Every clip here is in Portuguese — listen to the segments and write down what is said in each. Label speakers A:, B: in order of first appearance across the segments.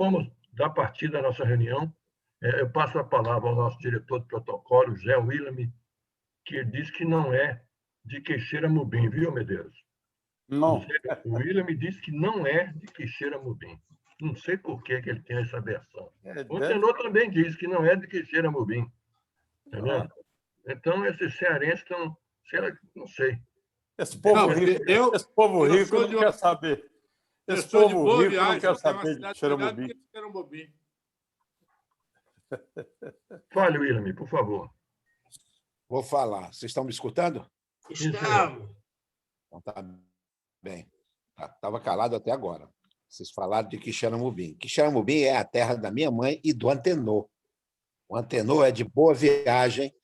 A: vamos dar partida à nossa reunião. Eu passo a palavra ao nosso diretor de protocolo, Zé William, que diz que não é de Queixeira-Mubim, viu, Medeiros?
B: Não.
A: O William me disse que não é de Queixeira-Mubim. Não sei por que ele tem essa versão. O Tenor também diz que não é de Queixeira-Mubim. Entendeu? Então, esses cearenses estão... Não sei.
B: Esse povo rico não quer saber. Esse povo rico não quer saber de Xeramubim.
A: Fale, William, por favor.
C: Vou falar. Vocês estão me escutando?
D: Estamos.
C: Então, tá bem. Estava calado até agora. Vocês falaram de Quixeramobim. Quixeramobim é a terra da minha mãe e do Antenor. O Antenor é de Boa Viagem,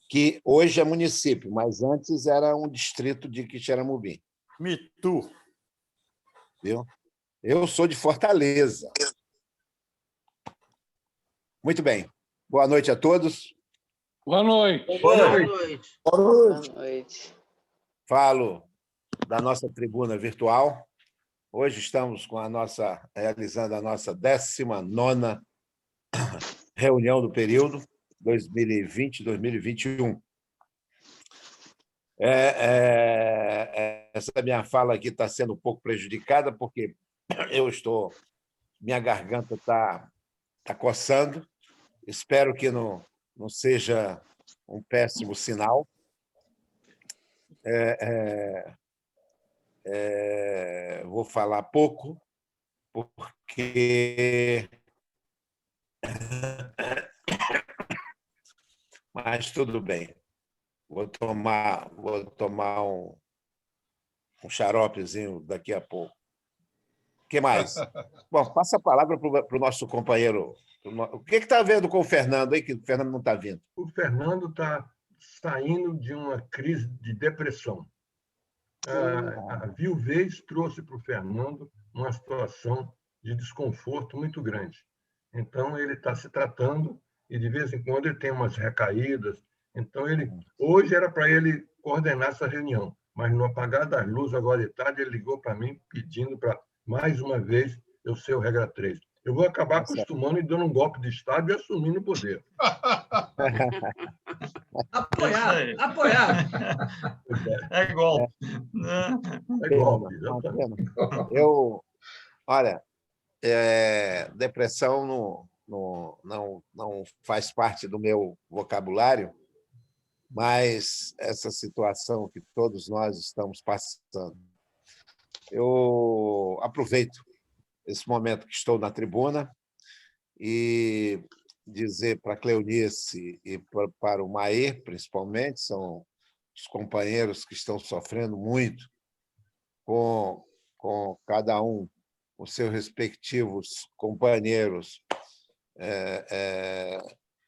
C: que hoje é município, mas antes era um distrito de Quixeramobim.
B: Mitu.
C: Viu? Eu sou de Fortaleza. Muito bem. Boa noite a todos.
B: Boa noite.
D: Boa noite.
E: Boa noite.
C: Falo da nossa tribuna virtual. Hoje estamos realizando a nossa 19ª reunião do período 2020-2021. Essa minha fala aqui está sendo um pouco prejudicada, porque minha garganta está coçando. Espero que não seja um péssimo sinal. Vou falar pouco, porque... Mas tudo bem. Vou tomar um xaropezinho daqui a pouco. O que mais? Bom, passa a palavra para o nosso companheiro. O que está vendo com o Fernando aí, que o Fernando não está vindo?
A: O Fernando está saindo de uma crise de depressão. A viuvez trouxe para o Fernando uma situação de desconforto muito grande. Então, ele está se tratando e, de vez em quando, ele tem umas recaídas. Então, hoje era para ele coordenar essa reunião, mas no apagar das luzes, agora de tarde, ele ligou para mim pedindo para, mais uma vez, eu ser o regra 3. Eu vou acabar acostumando e dando um golpe de Estado e assumindo o poder.
D: Apoiar.
B: É golpe.
A: É golpe, exatamente.
C: Olha, depressão não faz parte do meu vocabulário, mas essa situação que todos nós estamos passando. Eu aproveito esse momento que estou na tribuna e dizer para a Cleonice e para o Maer, principalmente, são os companheiros que estão sofrendo muito com cada um, os seus respectivos companheiros.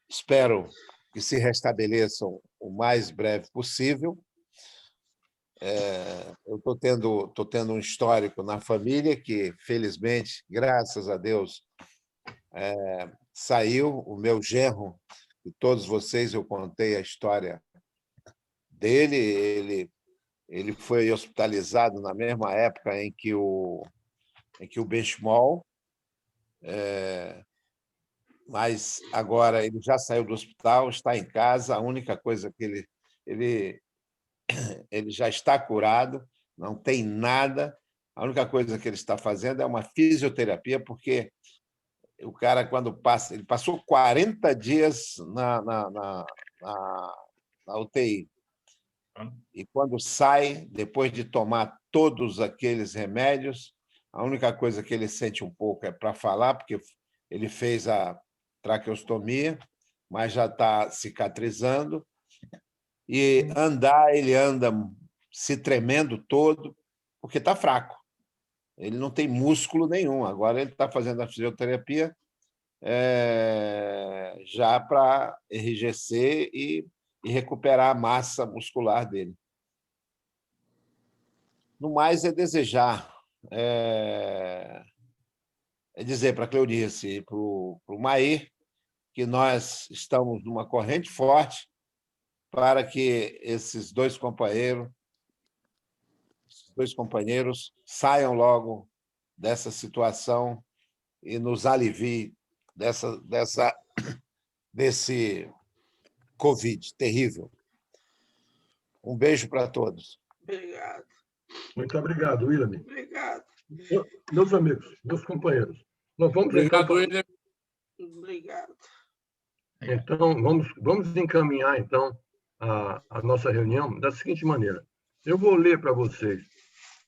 C: Espero que se restabeleçam o mais breve possível. Eu estou tendo um histórico na família que, felizmente, graças a Deus, saiu. O meu genro, e todos vocês, eu contei a história dele. Ele foi hospitalizado na mesma época em que o Benchimol, mas agora ele já saiu do hospital, está em casa. A única coisa que ele já está curado, não tem nada. A única coisa que ele está fazendo é uma fisioterapia, porque o cara, quando passa... Ele passou 40 dias na UTI. E, quando sai, depois de tomar todos aqueles remédios, a única coisa que ele sente um pouco é para falar, porque ele fez a traqueostomia, mas já está cicatrizando. E andar, ele anda se tremendo todo, porque está fraco. Ele não tem músculo nenhum. Agora ele está fazendo a fisioterapia já para enrijecer e recuperar a massa muscular dele. No mais, é desejar, dizer para a Cleonice e para o Mair que nós estamos numa corrente forte para que esses dois companheiros saiam logo dessa situação e nos alivie desse Covid terrível. Um beijo para todos.
D: Obrigado.
A: Muito obrigado, William.
D: Obrigado.
A: Meus amigos, meus companheiros, nós vamos
B: Obrigado, William.
D: Obrigado.
A: Então, vamos encaminhar, então, a nossa reunião da seguinte maneira. Eu vou ler para vocês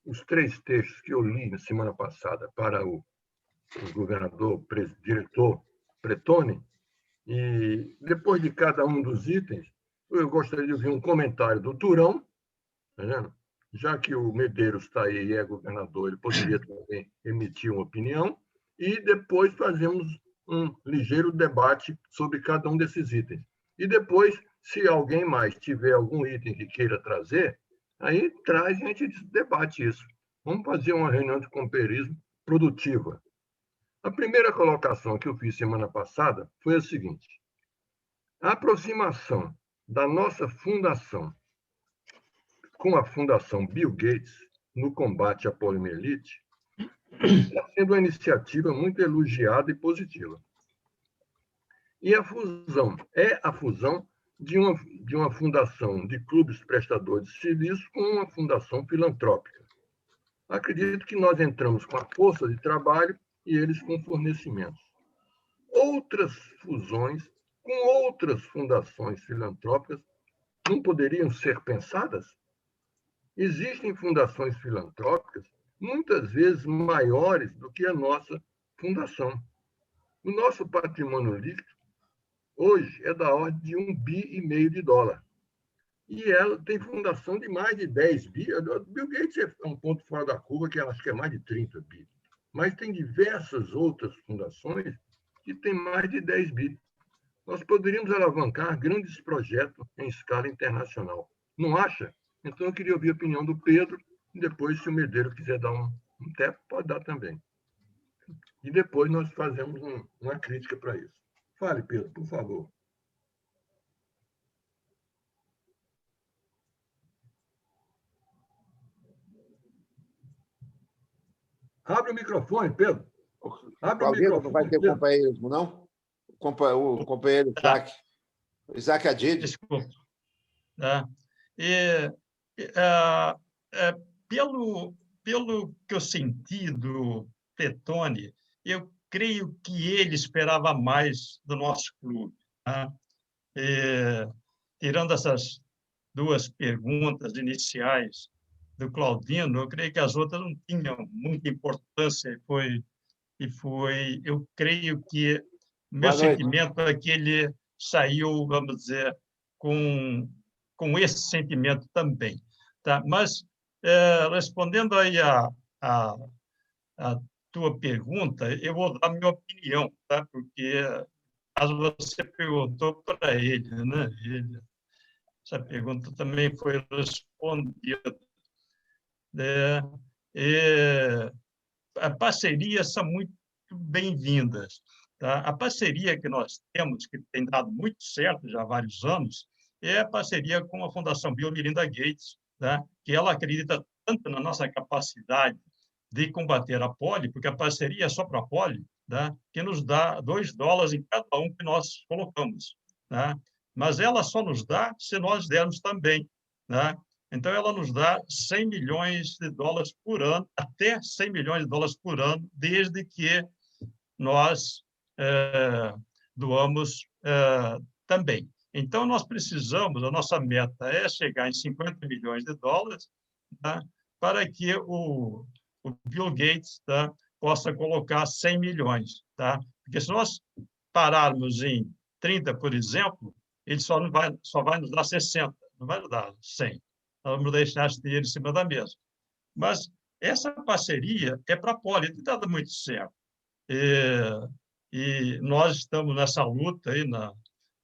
A: os 3 textos que eu li na semana passada para o governador, diretor Pretoni, e depois de cada um dos itens, eu gostaria de ouvir um comentário do Turão, tá vendo? Já que o Medeiros está aí e é governador, ele poderia também emitir uma opinião, e depois fazemos um ligeiro debate sobre cada um desses itens. E depois, se alguém mais tiver algum item que queira trazer, aí traz e a gente debate isso. Vamos fazer uma reunião de companheirismo produtiva. A primeira colocação que eu fiz semana passada foi a seguinte: a aproximação da nossa fundação com a Fundação Bill Gates no combate à poliomielite está sendo uma iniciativa muito elogiada e positiva. E a fusão de uma fundação de clubes prestadores de serviços com uma fundação filantrópica. Acredito que nós entramos com a força de trabalho e eles com fornecimentos. Outras fusões com outras fundações filantrópicas não poderiam ser pensadas? Existem fundações filantrópicas muitas vezes maiores do que a nossa fundação. O nosso patrimônio líquido hoje é da ordem de $1,5 bi. E ela tem fundação de mais de 10 bi. Bill Gates é um ponto fora da curva, que acho que é mais de 30 bi. Mas tem diversas outras fundações que têm mais de 10 bi. Nós poderíamos alavancar grandes projetos em escala internacional. Não acha? Então, eu queria ouvir a opinião do Pedro, e depois, se o Medeiros quiser dar um tempo, pode dar também. E depois nós fazemos uma crítica para isso. Fale, Pedro, por favor. Abre o microfone, Pedro. Abre o microfone.
C: Não vai ter
A: Pedro.
C: companheirismo, não? O companheiro Isaac. Isaac Adid.
E: Desculpa. Pelo que eu senti do Pretoni, eu creio que ele esperava mais do nosso clube. Tá? Tirando essas 2 perguntas iniciais do Claudino, eu creio que as outras não tinham muita importância. Eu creio que o meu sentimento é que ele saiu, vamos dizer, com esse sentimento também. Tá? Mas, respondendo aí a tua pergunta, eu vou dar a minha opinião, tá? Porque caso você perguntou para ele, né? Essa pergunta também foi respondida. As parcerias são muito bem-vindas. Tá? A parceria que nós temos, que tem dado muito certo já há vários anos, é a parceria com a Fundação Bill Melinda Gates, tá? Que ela acredita tanto na nossa capacidade de combater a polio, porque a parceria é só para a polio, tá? Que nos dá $2 em cada um que nós colocamos. Tá? Mas ela só nos dá se nós dermos também. Tá? Então, ela nos dá $100 milhões por ano, até $100 milhões por ano, desde que nós doamos também. Então, nós precisamos, a nossa meta é chegar em $50 milhões, tá? Para que o Bill Gates, tá? Possa colocar 100 milhões. Tá? Porque se nós pararmos em 30, por exemplo, ele só vai nos dar 60, não vai nos dar 100. Nós vamos deixar esse dinheiro em cima da mesa. Mas essa parceria é para a polio, tem dado muito certo. E nós estamos nessa luta aí,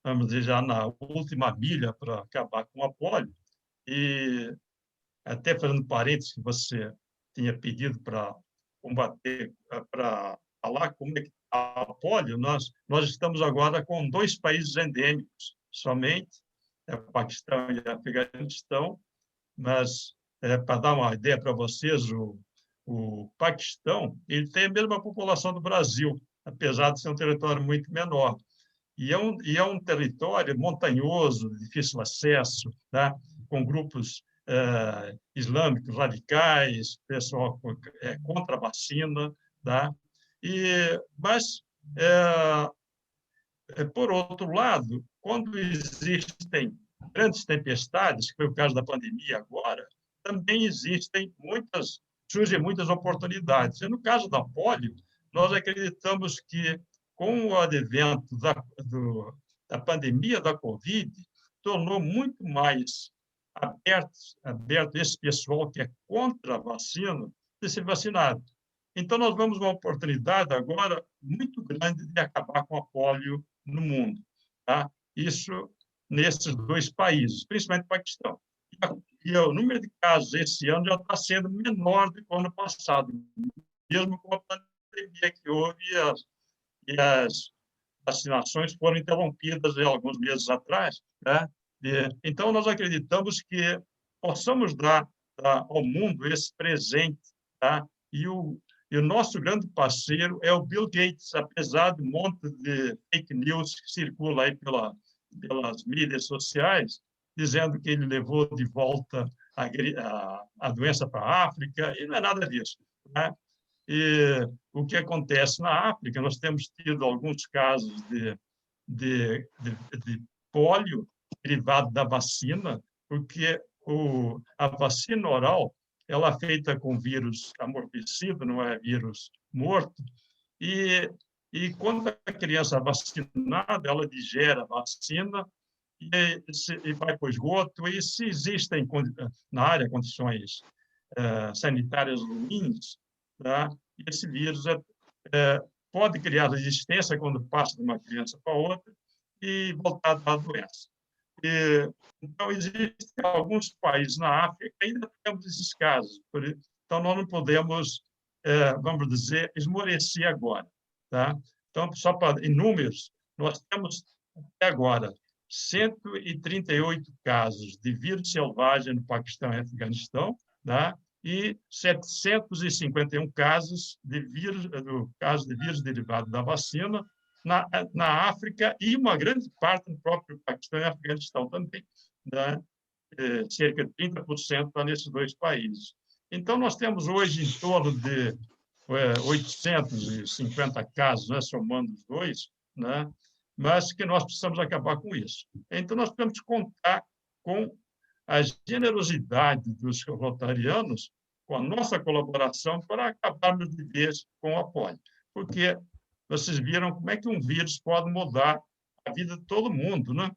E: vamos dizer, já na última milha para acabar com a polio. E até fazendo parênteses, que você tinha pedido para combater, para falar como é que está a polio, nós estamos agora com 2 países endêmicos somente, o Paquistão e o Afeganistão, mas para dar uma ideia para vocês, o Paquistão, ele tem a mesma população do Brasil, apesar de ser um território muito menor. E é um território montanhoso, de difícil acesso, tá? Com grupos islâmicos radicais, pessoal contra a vacina. Tá? Mas, por outro lado, quando existem grandes tempestades, que foi o caso da pandemia agora, também surgem muitas oportunidades. E no caso da polio, nós acreditamos que, com o advento da pandemia da Covid, tornou muito mais aberto esse pessoal que é contra a vacina de se vacinar. Então, nós vamos uma oportunidade agora muito grande de acabar com a polio no mundo. Tá? Isso nesses 2 países, principalmente o Paquistão. E o número de casos esse ano já está sendo menor do que o ano passado, mesmo com a pandemia que houve e as vacinações foram interrompidas alguns meses atrás. Né? Então, nós acreditamos que possamos dar ao mundo esse presente. Tá? E o nosso grande parceiro é o Bill Gates, apesar de um monte de fake news que circula aí pelas mídias sociais, dizendo que ele levou de volta a doença para a África, e não é nada disso. Né? E o que acontece na África, nós temos tido alguns casos de pólio derivado da vacina, porque a vacina oral ela é feita com vírus amortecido, não é vírus morto, e quando a criança é vacinada, ela digere a vacina e vai para o esgoto, e se existem na área condições sanitárias ruins, tá? Esse vírus pode criar resistência quando passa de uma criança para outra e voltar a dar a doença. Então, existem alguns países na África que ainda temos esses casos. Então, nós não podemos, vamos dizer, esmorecer agora. Tá? Então, só em números, nós temos até agora 138 casos de vírus selvagem no Paquistão e Afeganistão, tá? E 751 casos de vírus derivado da vacina na África e uma grande parte no próprio Paquistão e Afeganistão também. Né? Cerca de 30% está nesses 2 países. Então, nós temos hoje em torno de 850 casos, né, somando os 2, né? Mas que nós precisamos acabar com isso. Então, nós temos que contar com a generosidade dos rotarianos, com a nossa colaboração, para acabarmos de vez com o apoio. Porque vocês viram como é que um vírus pode mudar a vida de todo mundo, né?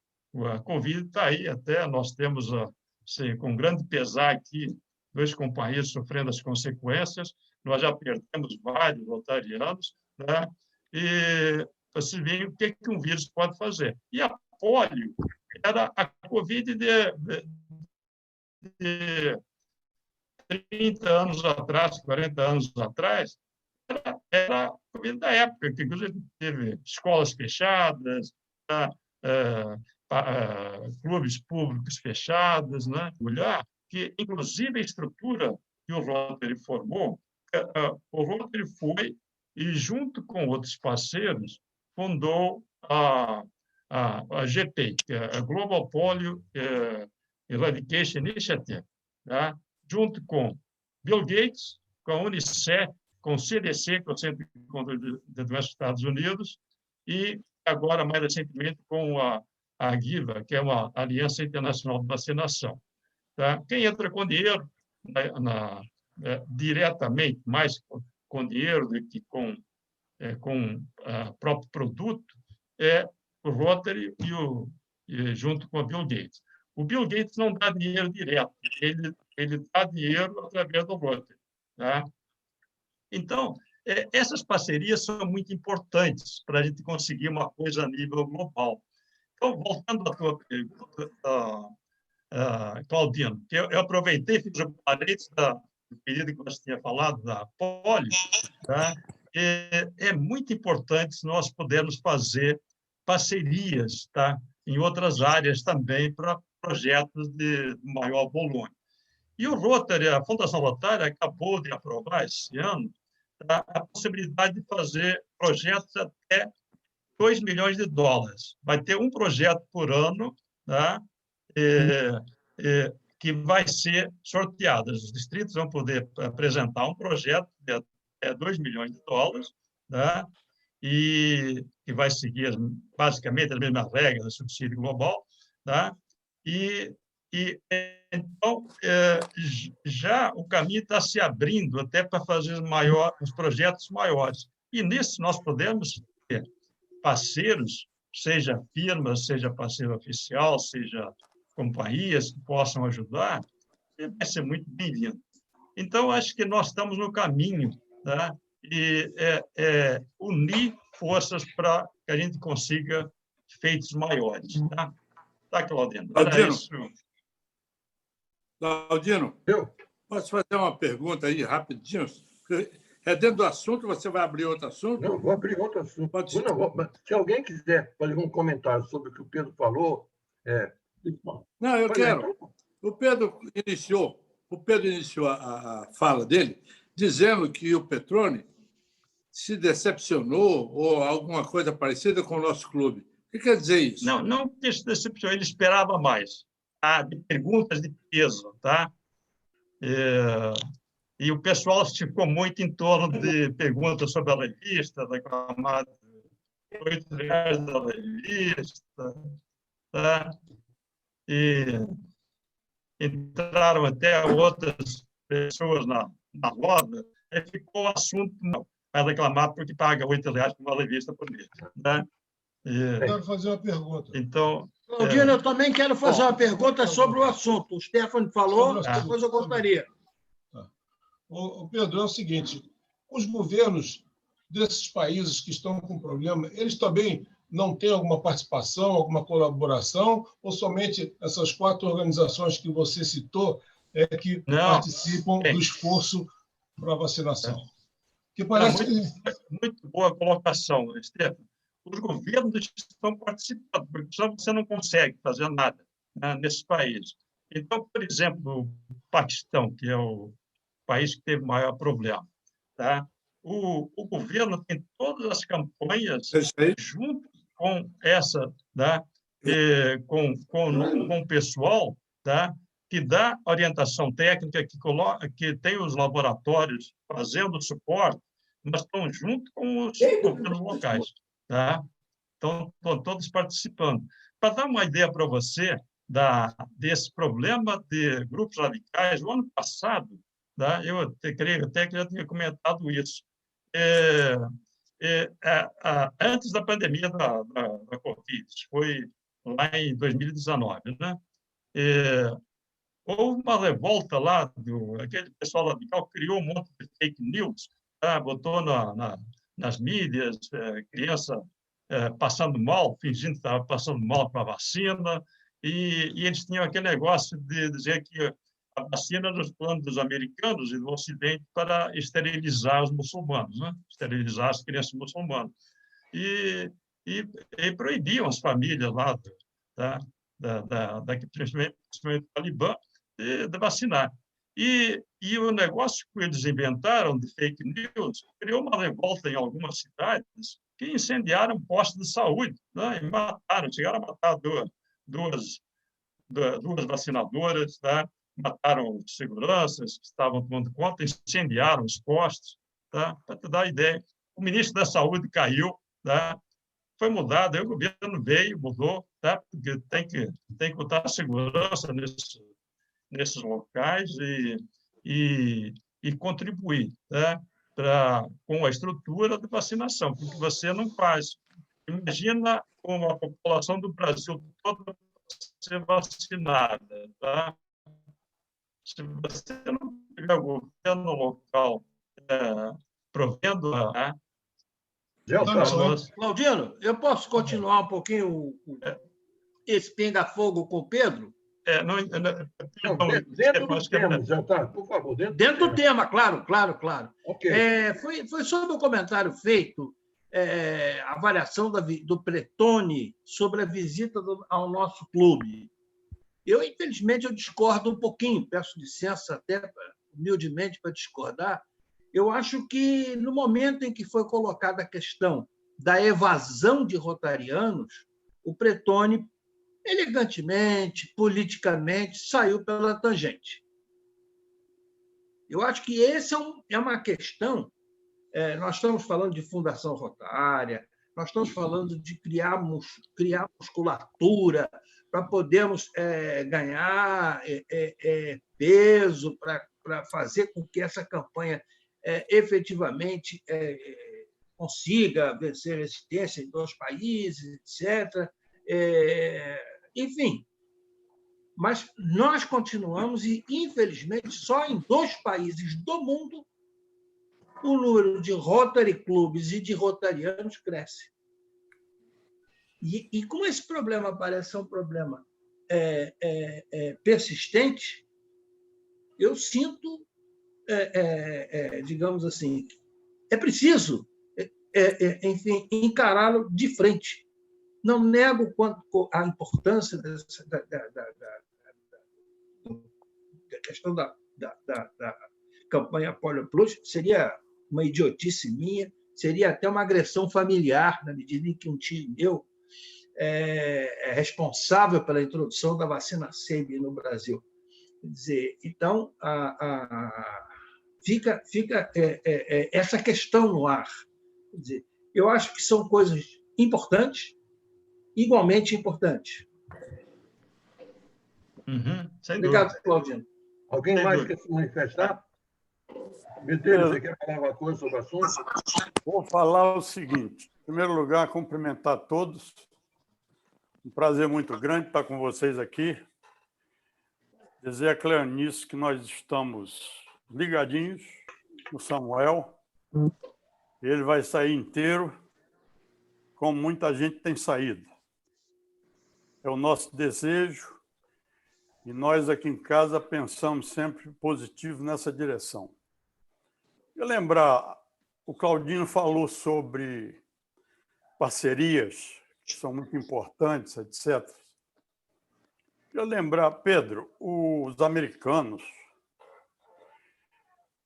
E: A Covid está aí, até nós temos, com grande pesar aqui, 2 companheiros sofrendo as consequências, nós já perdemos vários rotarianos, né? E vocês veem o que um vírus pode fazer. E a polio era a Covid de 30 anos atrás, 40 anos atrás, era a Covid da época, que inclusive teve escolas fechadas, clubes públicos fechados, né? Olhar que, inclusive, a estrutura que o Rotary formou, o Rotary foi, e junto com outros parceiros, fundou a GPI, que é a Global Polio Eradication Initiative, tá? Junto com Bill Gates, com a Unicef, com o CDC, que é o Centro de Controle de Doenças dos Estados Unidos, e agora, mais recentemente, com a AGIVA, que é uma Aliança Internacional de Vacinação. Tá? Quem entra com dinheiro, diretamente, mais com dinheiro do que com o próprio produto, é o Rotary junto com o Bill Gates. O Bill Gates não dá dinheiro direto, ele dá dinheiro através do Rotary. Tá? Então, essas parcerias são muito importantes para a gente conseguir uma coisa a nível global. Então, voltando à tua pergunta, Claudino, que eu aproveitei e fiz o parênteses do período que você tinha falado, da polio, tá? É muito importante se nós pudermos fazer parcerias, tá? Em outras áreas também para projetos de maior volume. E o Rotary, a Fundação Rotary, acabou de aprovar esse ano a possibilidade de fazer projetos até $2 milhões. Vai ter um projeto por ano, tá? Que vai ser sorteado. Os distritos vão poder apresentar um projeto de até $2 milhões, tá? E que vai seguir basicamente as mesmas regras do subsídio global, tá? Então, já o caminho está se abrindo até para fazer os projetos maiores. E nisso nós podemos ter parceiros, seja firmas, seja parceiro oficial, seja companhias que possam ajudar, vai ser muito bem-vindo. Então, acho que nós estamos no caminho, tá? E unir forças para que a gente consiga feitos maiores. Tá, Claudino?
B: Claudino, posso fazer uma pergunta aí, rapidinho? É dentro do assunto, você vai abrir outro assunto?
A: Não, vou abrir outro assunto. Se alguém quiser fazer um comentário sobre o que o Pedro falou...
B: Não, eu quero. O Pedro iniciou a fala dele dizendo que o Petrone se decepcionou ou alguma coisa parecida com o nosso clube. O que quer dizer isso?
E: Não que se decepcionou, ele esperava mais. De perguntas de peso, tá? E o pessoal ficou muito em torno de perguntas sobre a revista, reclamar de R$8 da revista, tá? E entraram até outras pessoas na roda, e ficou o assunto para reclamar porque paga R$8 por uma revista por mês. Né?
F: Quero fazer uma pergunta.
E: Então,
G: Claudino, eu também quero fazer uma pergunta sobre o assunto. O Stefano falou, depois eu gostaria.
F: O Pedro, é o seguinte, os governos desses países que estão com problema, eles também não têm alguma participação, alguma colaboração, ou somente essas 4 organizações que você citou que participam do esforço para a vacinação? Que parece
E: muito boa colocação, Stefano. Os governos estão participando, porque só você não consegue fazer nada, né, nesses países. Então, por exemplo, o Paquistão, que é o país que teve maior problema, tá? O governo tem todas as campanhas junto com essa, tá? Com o pessoal, tá? Que dá orientação técnica, que tem os laboratórios fazendo suporte, mas estão junto com os governos locais. Tá? Então, estão todos participando. Para dar uma ideia para você desse problema de grupos radicais, no ano passado, tá? Eu creio até que já tinha comentado isso, antes da pandemia da Covid, foi lá em 2019, né? Houve uma revolta lá, aquele pessoal radical criou um monte de fake news, tá? Botou nas mídias, criança passando mal, fingindo que estava passando mal com a vacina, e eles tinham aquele negócio de dizer que a vacina era dos planos dos americanos e do Ocidente para esterilizar os muçulmanos, né? Esterilizar as crianças muçulmanas. E proibiam as famílias lá, principalmente o Talibã, de vacinar. E o negócio que eles inventaram de fake news criou uma revolta em algumas cidades que incendiaram postos de saúde, né? E mataram, chegaram a matar duas vacinadoras, tá? Mataram seguranças que estavam tomando conta, incendiaram os postos, tá? Para te dar ideia. O ministro da Saúde caiu, tá? Foi mudado, aí o governo veio, mudou, tá? Porque tem que botar segurança nesses locais e contribuir, tá? Com a estrutura de vacinação, porque você não faz. Imagina como a população do Brasil toda ser vacinada, tá? Se você não tiver o governo local provendo
G: Claudino, eu posso continuar um pouquinho esse pinga-fogo com o Pedro?
A: Dentro do tema, já tá, por favor.
G: Dentro do tema, claro.
A: Okay.
G: Foi sobre o comentário feito, a avaliação do Petrone sobre a visita ao nosso clube. Infelizmente, eu discordo um pouquinho, peço licença até humildemente para discordar. Eu acho que, no momento em que foi colocada a questão da evasão de rotarianos, o Pretone, elegantemente, politicamente, saiu pela tangente. Eu acho que essa é uma questão. Nós estamos falando de fundação rotária, nós estamos falando de criar musculatura para podermos ganhar peso, para fazer com que essa campanha efetivamente consiga vencer resistência em 2 países, etc. Enfim, mas nós continuamos, e, infelizmente, só em 2 países do mundo o número de Rotary Clubes e de rotarianos cresce. E como esse problema parece ser um problema persistente, eu sinto, digamos assim, é preciso, enfim, encará-lo de frente. Não nego a importância da questão da campanha Polio Plus. Seria uma idiotice minha, seria até uma agressão familiar, na medida em que um tio meu é responsável pela introdução da vacina SEB no Brasil. Quer dizer, então, fica essa questão no ar. Quer dizer, eu acho que são coisas importantes, igualmente importantes. Obrigado, Claudino.
A: Alguém mais quer se manifestar? Medeiros, você quer falar alguma coisa sobre o assunto?
H: Vou falar o seguinte. Em primeiro lugar, cumprimentar todos. Um prazer muito grande estar com vocês aqui. Dizer a Cleonice que nós estamos ligadinhos no Samuel. Ele vai sair inteiro, como muita gente tem saído. É o nosso desejo, e nós aqui em casa pensamos sempre positivo nessa direção. Eu lembrar, o Claudino falou sobre parcerias, que são muito importantes, etc. Eu lembrar, Pedro, os americanos,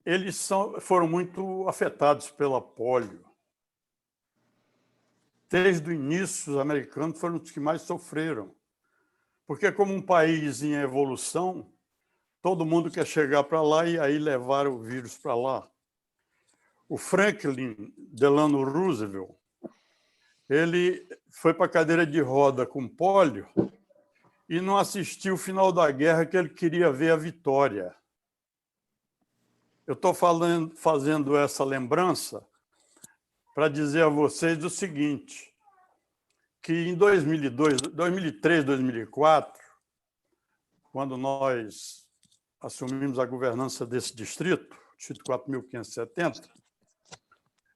H: eles foram muito afetados pela polio. Desde o início, os americanos foram os que mais sofreram. Porque, como um país em evolução, todo mundo quer chegar para lá e aí levar o vírus para lá. O Franklin Delano Roosevelt, ele foi para a cadeira de roda com pólio e não assistiu o final da guerra, que ele queria ver a vitória. Eu estou fazendo essa lembrança para dizer a vocês o seguinte, que em 2003, 2004, quando nós assumimos a governança desse distrito 4.570,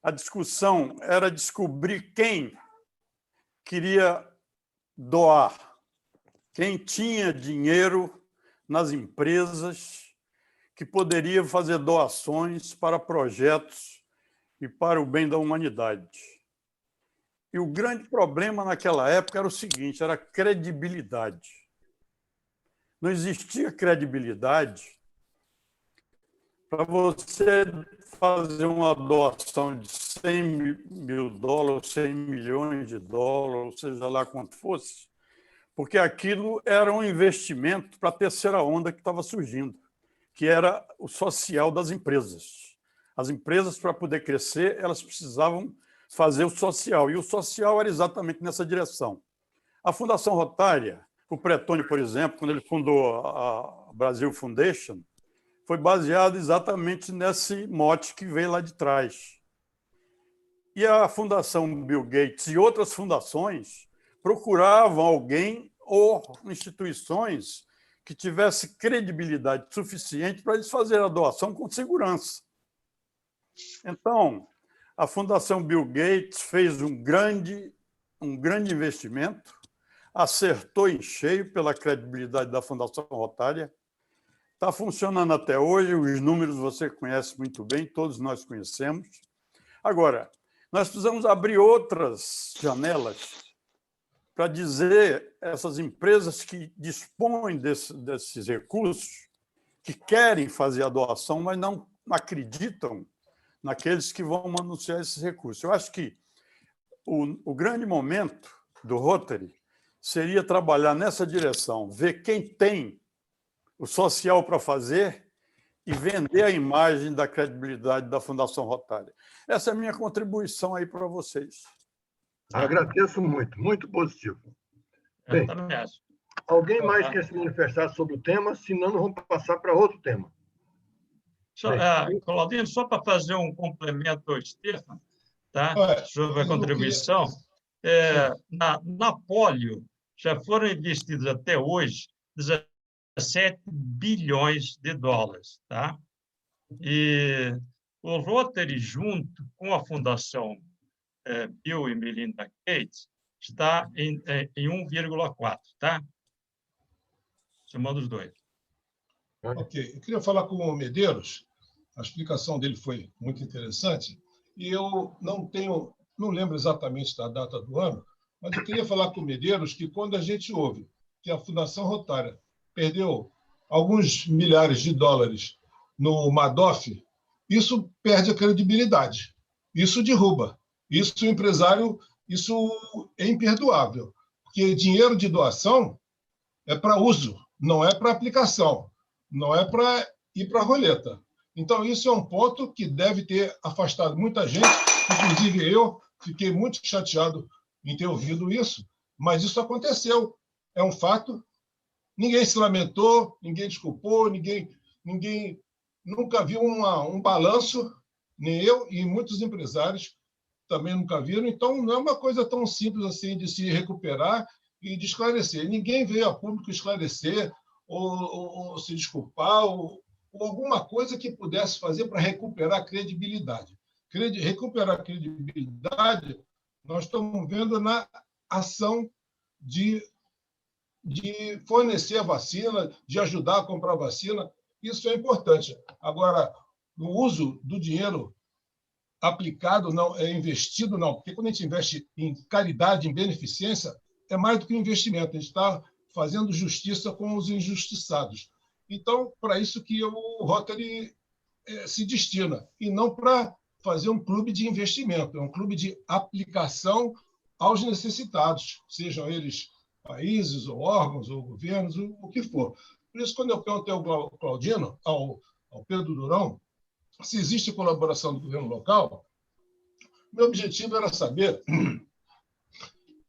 H: a discussão era descobrir quem queria doar, quem tinha dinheiro nas empresas que poderia fazer doações para projetos e para o bem da humanidade. E o grande problema naquela época era o seguinte, era a credibilidade. Não existia credibilidade para você fazer uma doação de $100 mil, $100 milhões, ou seja lá quanto fosse, porque aquilo era um investimento para a terceira onda que estava surgindo, que era o social das empresas. As empresas, para poder crescer, elas precisavam fazer o social, e o social era exatamente nessa direção. A Fundação Rotária, o Pretone, por exemplo, quando ele fundou a Brasil Foundation, foi baseado exatamente nesse mote que veio lá de trás. E a Fundação Bill Gates e outras fundações procuravam alguém ou instituições que tivesse credibilidade suficiente para eles fazerem a doação com segurança. Então, a Fundação Bill Gates fez um grande investimento, acertou em cheio pela credibilidade da Fundação Rotária, está funcionando até hoje, os números você conhece muito bem, todos nós conhecemos. Agora, nós precisamos abrir outras janelas para dizer essas empresas que dispõem desses recursos, que querem fazer a doação, mas não acreditam naqueles que vão manusear esses recursos. Eu acho que o grande momento do Rotary seria trabalhar nessa direção, ver quem tem o social para fazer e vender a imagem da credibilidade da Fundação Rotária. Essa é a minha contribuição aí para vocês.
A: Agradeço muito, muito positivo. Bem, alguém mais quer se manifestar sobre o tema? Senão, nós vamos passar para outro tema.
E: Claudino, só para fazer um complemento ao Stefan, tá? Sobre a contribuição, na polio já foram investidos até hoje 17 bilhões de dólares. Tá? E o Rotary, junto com a Fundação Bill e Melinda Gates, está em 1,4, tá? Chamando os dois.
F: Ok. Eu queria falar com o Medeiros. A explicação dele foi muito interessante. E eu não lembro exatamente da data do ano, mas eu queria falar com o Medeiros que, quando a gente ouve que a Fundação Rotária perdeu alguns milhares de dólares no Madoff, isso perde a credibilidade. Isso derruba. Isso, o empresário, isso é imperdoável. Porque dinheiro de doação é para uso, não é para aplicação, não é para ir para a roleta. Então, isso é um ponto que deve ter afastado muita gente, inclusive eu fiquei muito chateado em ter ouvido isso, mas isso aconteceu. É um fato. Ninguém se lamentou, ninguém desculpou, ninguém nunca viu um balanço, nem eu e muitos empresários também nunca viram. Então, não é uma coisa tão simples assim de se recuperar e de esclarecer. Ninguém veio a público esclarecer ou se desculpar ou alguma coisa que pudesse fazer para recuperar a credibilidade. Recuperar a credibilidade, nós estamos vendo na ação de fornecer a vacina, de ajudar a comprar a vacina. Isso é importante. Agora, o uso do dinheiro aplicado, não é investido, não. Porque quando a gente investe em caridade, em beneficência, é mais do que um investimento. A gente está fazendo justiça com os injustiçados. Então, para isso que o Rotary se destina, e não para fazer um clube de investimento, é um clube de aplicação aos necessitados, sejam eles países, ou órgãos, ou governos, o que for. Por isso, quando eu perguntei ao Claudino, ao Pedro Durão, se existe colaboração do governo local, meu objetivo era saber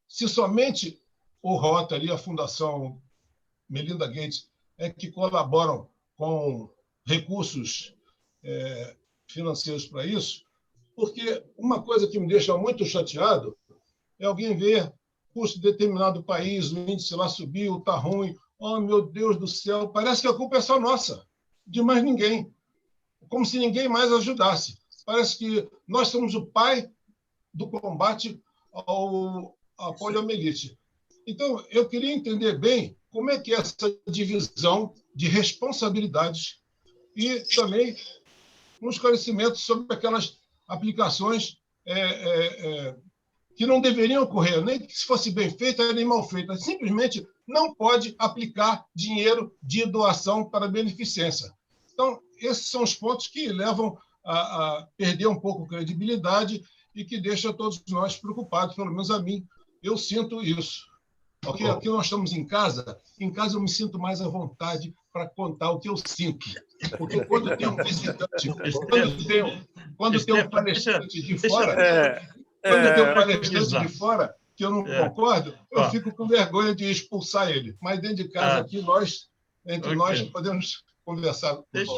F: se somente o Rotary e a Fundação Melinda Gates que colaboram com recursos financeiros para isso, porque uma coisa que me deixa muito chateado é alguém ver custo de determinado país, o índice lá subiu, está ruim, oh, meu Deus do céu, parece que a culpa é só nossa, de mais ninguém, como se ninguém mais ajudasse. Parece que nós somos o pai do combate à poliomielite. Então, eu queria entender bem como é que é essa divisão de responsabilidades e também um esclarecimento sobre aquelas aplicações que não deveriam ocorrer, nem que se fosse bem feita, nem mal feita. Simplesmente não pode aplicar dinheiro de doação para beneficência. Então, esses são os pontos que levam a perder um pouco a credibilidade e que deixam todos nós preocupados, pelo menos a mim. Eu sinto isso. Okay? Aqui nós estamos em casa eu me sinto mais à vontade para contar o que eu sinto. Porque quando tem um visitante, quando tem um palestrante de fora, quando tem um palestrante de fora que eu não concordo, eu fico com vergonha de expulsar ele. Mas dentro de casa, aqui, nós podemos conversar.
E: Deixa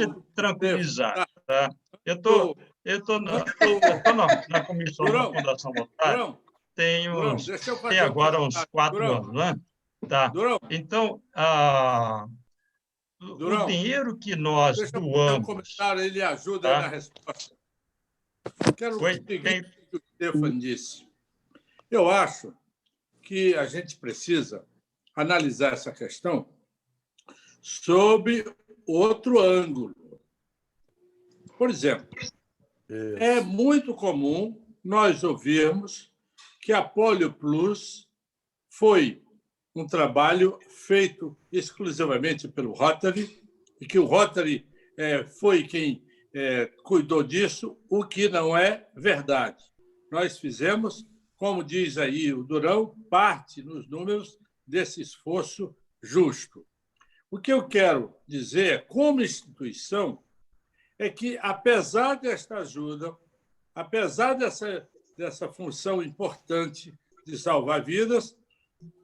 E: eu tranquilizar. Tá? Eu estou na comissão da Fundação Rotária. Tem agora uns 4 anos, né? Tá. Então, o dinheiro que nós doamos...
B: comentário, ele ajuda na resposta. Quero seguir o que o Stefan disse. Eu acho que a gente precisa analisar essa questão sob outro ângulo. Por exemplo, é muito comum nós ouvirmos que a Polio Plus foi um trabalho feito exclusivamente pelo Rotary e que o Rotary foi quem cuidou disso, o que não é verdade. Nós fizemos, como diz aí o Durão, parte nos números desse esforço justo. O que eu quero dizer, como instituição, é que, apesar desta ajuda, apesar dessa função importante de salvar vidas,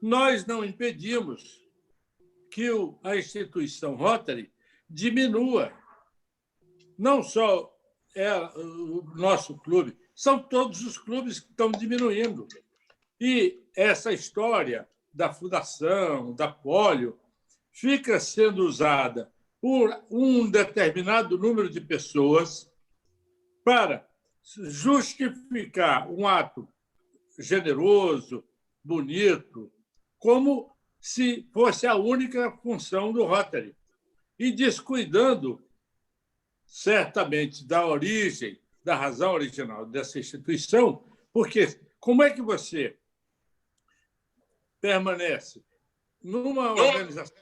B: nós não impedimos que a instituição Rotary diminua. Não só é o nosso clube, são todos os clubes que estão diminuindo. E essa história da fundação, da Polio, fica sendo usada por um determinado número de pessoas para justificar um ato generoso, bonito, como se fosse a única função do Rotary, e descuidando, certamente, da origem, da razão original dessa instituição, porque como é que você permanece numa organização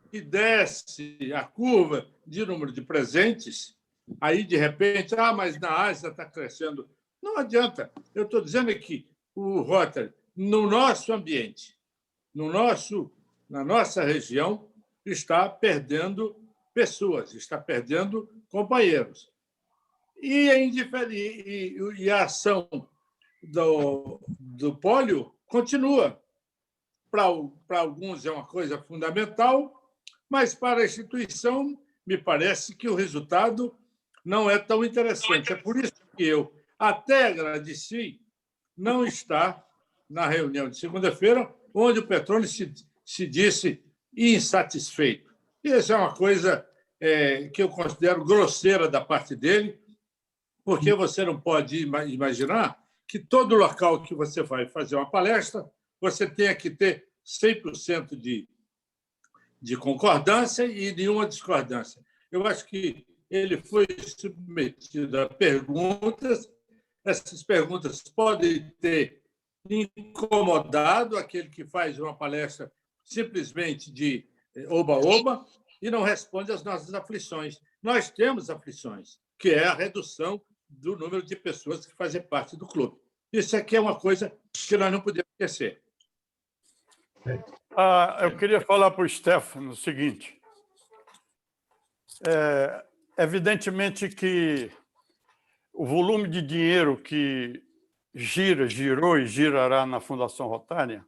B: que desce a curva de número de presentes, aí, de repente, mas na Ásia está crescendo. Não adianta. Eu estou dizendo que o Rotary, no nosso ambiente, na nossa região, está perdendo pessoas, está perdendo companheiros. E a ação do Polio continua. Para alguns é uma coisa fundamental, mas para a instituição, me parece que o resultado não é tão interessante. É por isso que eu até agradeci não estar na reunião de segunda-feira, onde o Petroni se disse insatisfeito. E essa é uma coisa que eu considero grosseira da parte dele, porque você não pode imaginar que todo local que você vai fazer uma palestra, você tenha que ter 100% de concordância e nenhuma discordância. Eu acho que ele foi submetido a perguntas. Essas perguntas podem ter incomodado aquele que faz uma palestra simplesmente de oba-oba e não responde às nossas aflições. Nós temos aflições, que é a redução do número de pessoas que fazem parte do clube. Isso aqui é uma coisa que nós não podemos esquecer.
H: Eu queria falar para o Stefano o seguinte. Evidentemente que o volume de dinheiro que girou e girará na Fundação Rotária,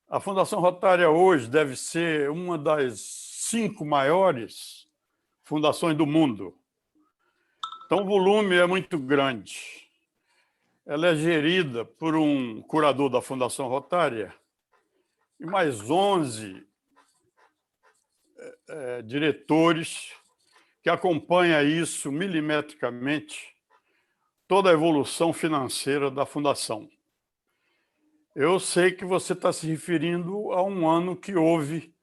H: a Fundação Rotária hoje deve ser uma das 5 maiores fundações do mundo. Então, o volume é muito grande. Ela é gerida por um curador da Fundação Rotária e mais 11 diretores que acompanham isso milimetricamente, toda a evolução financeira da Fundação. Eu sei que você está se referindo a um ano que houve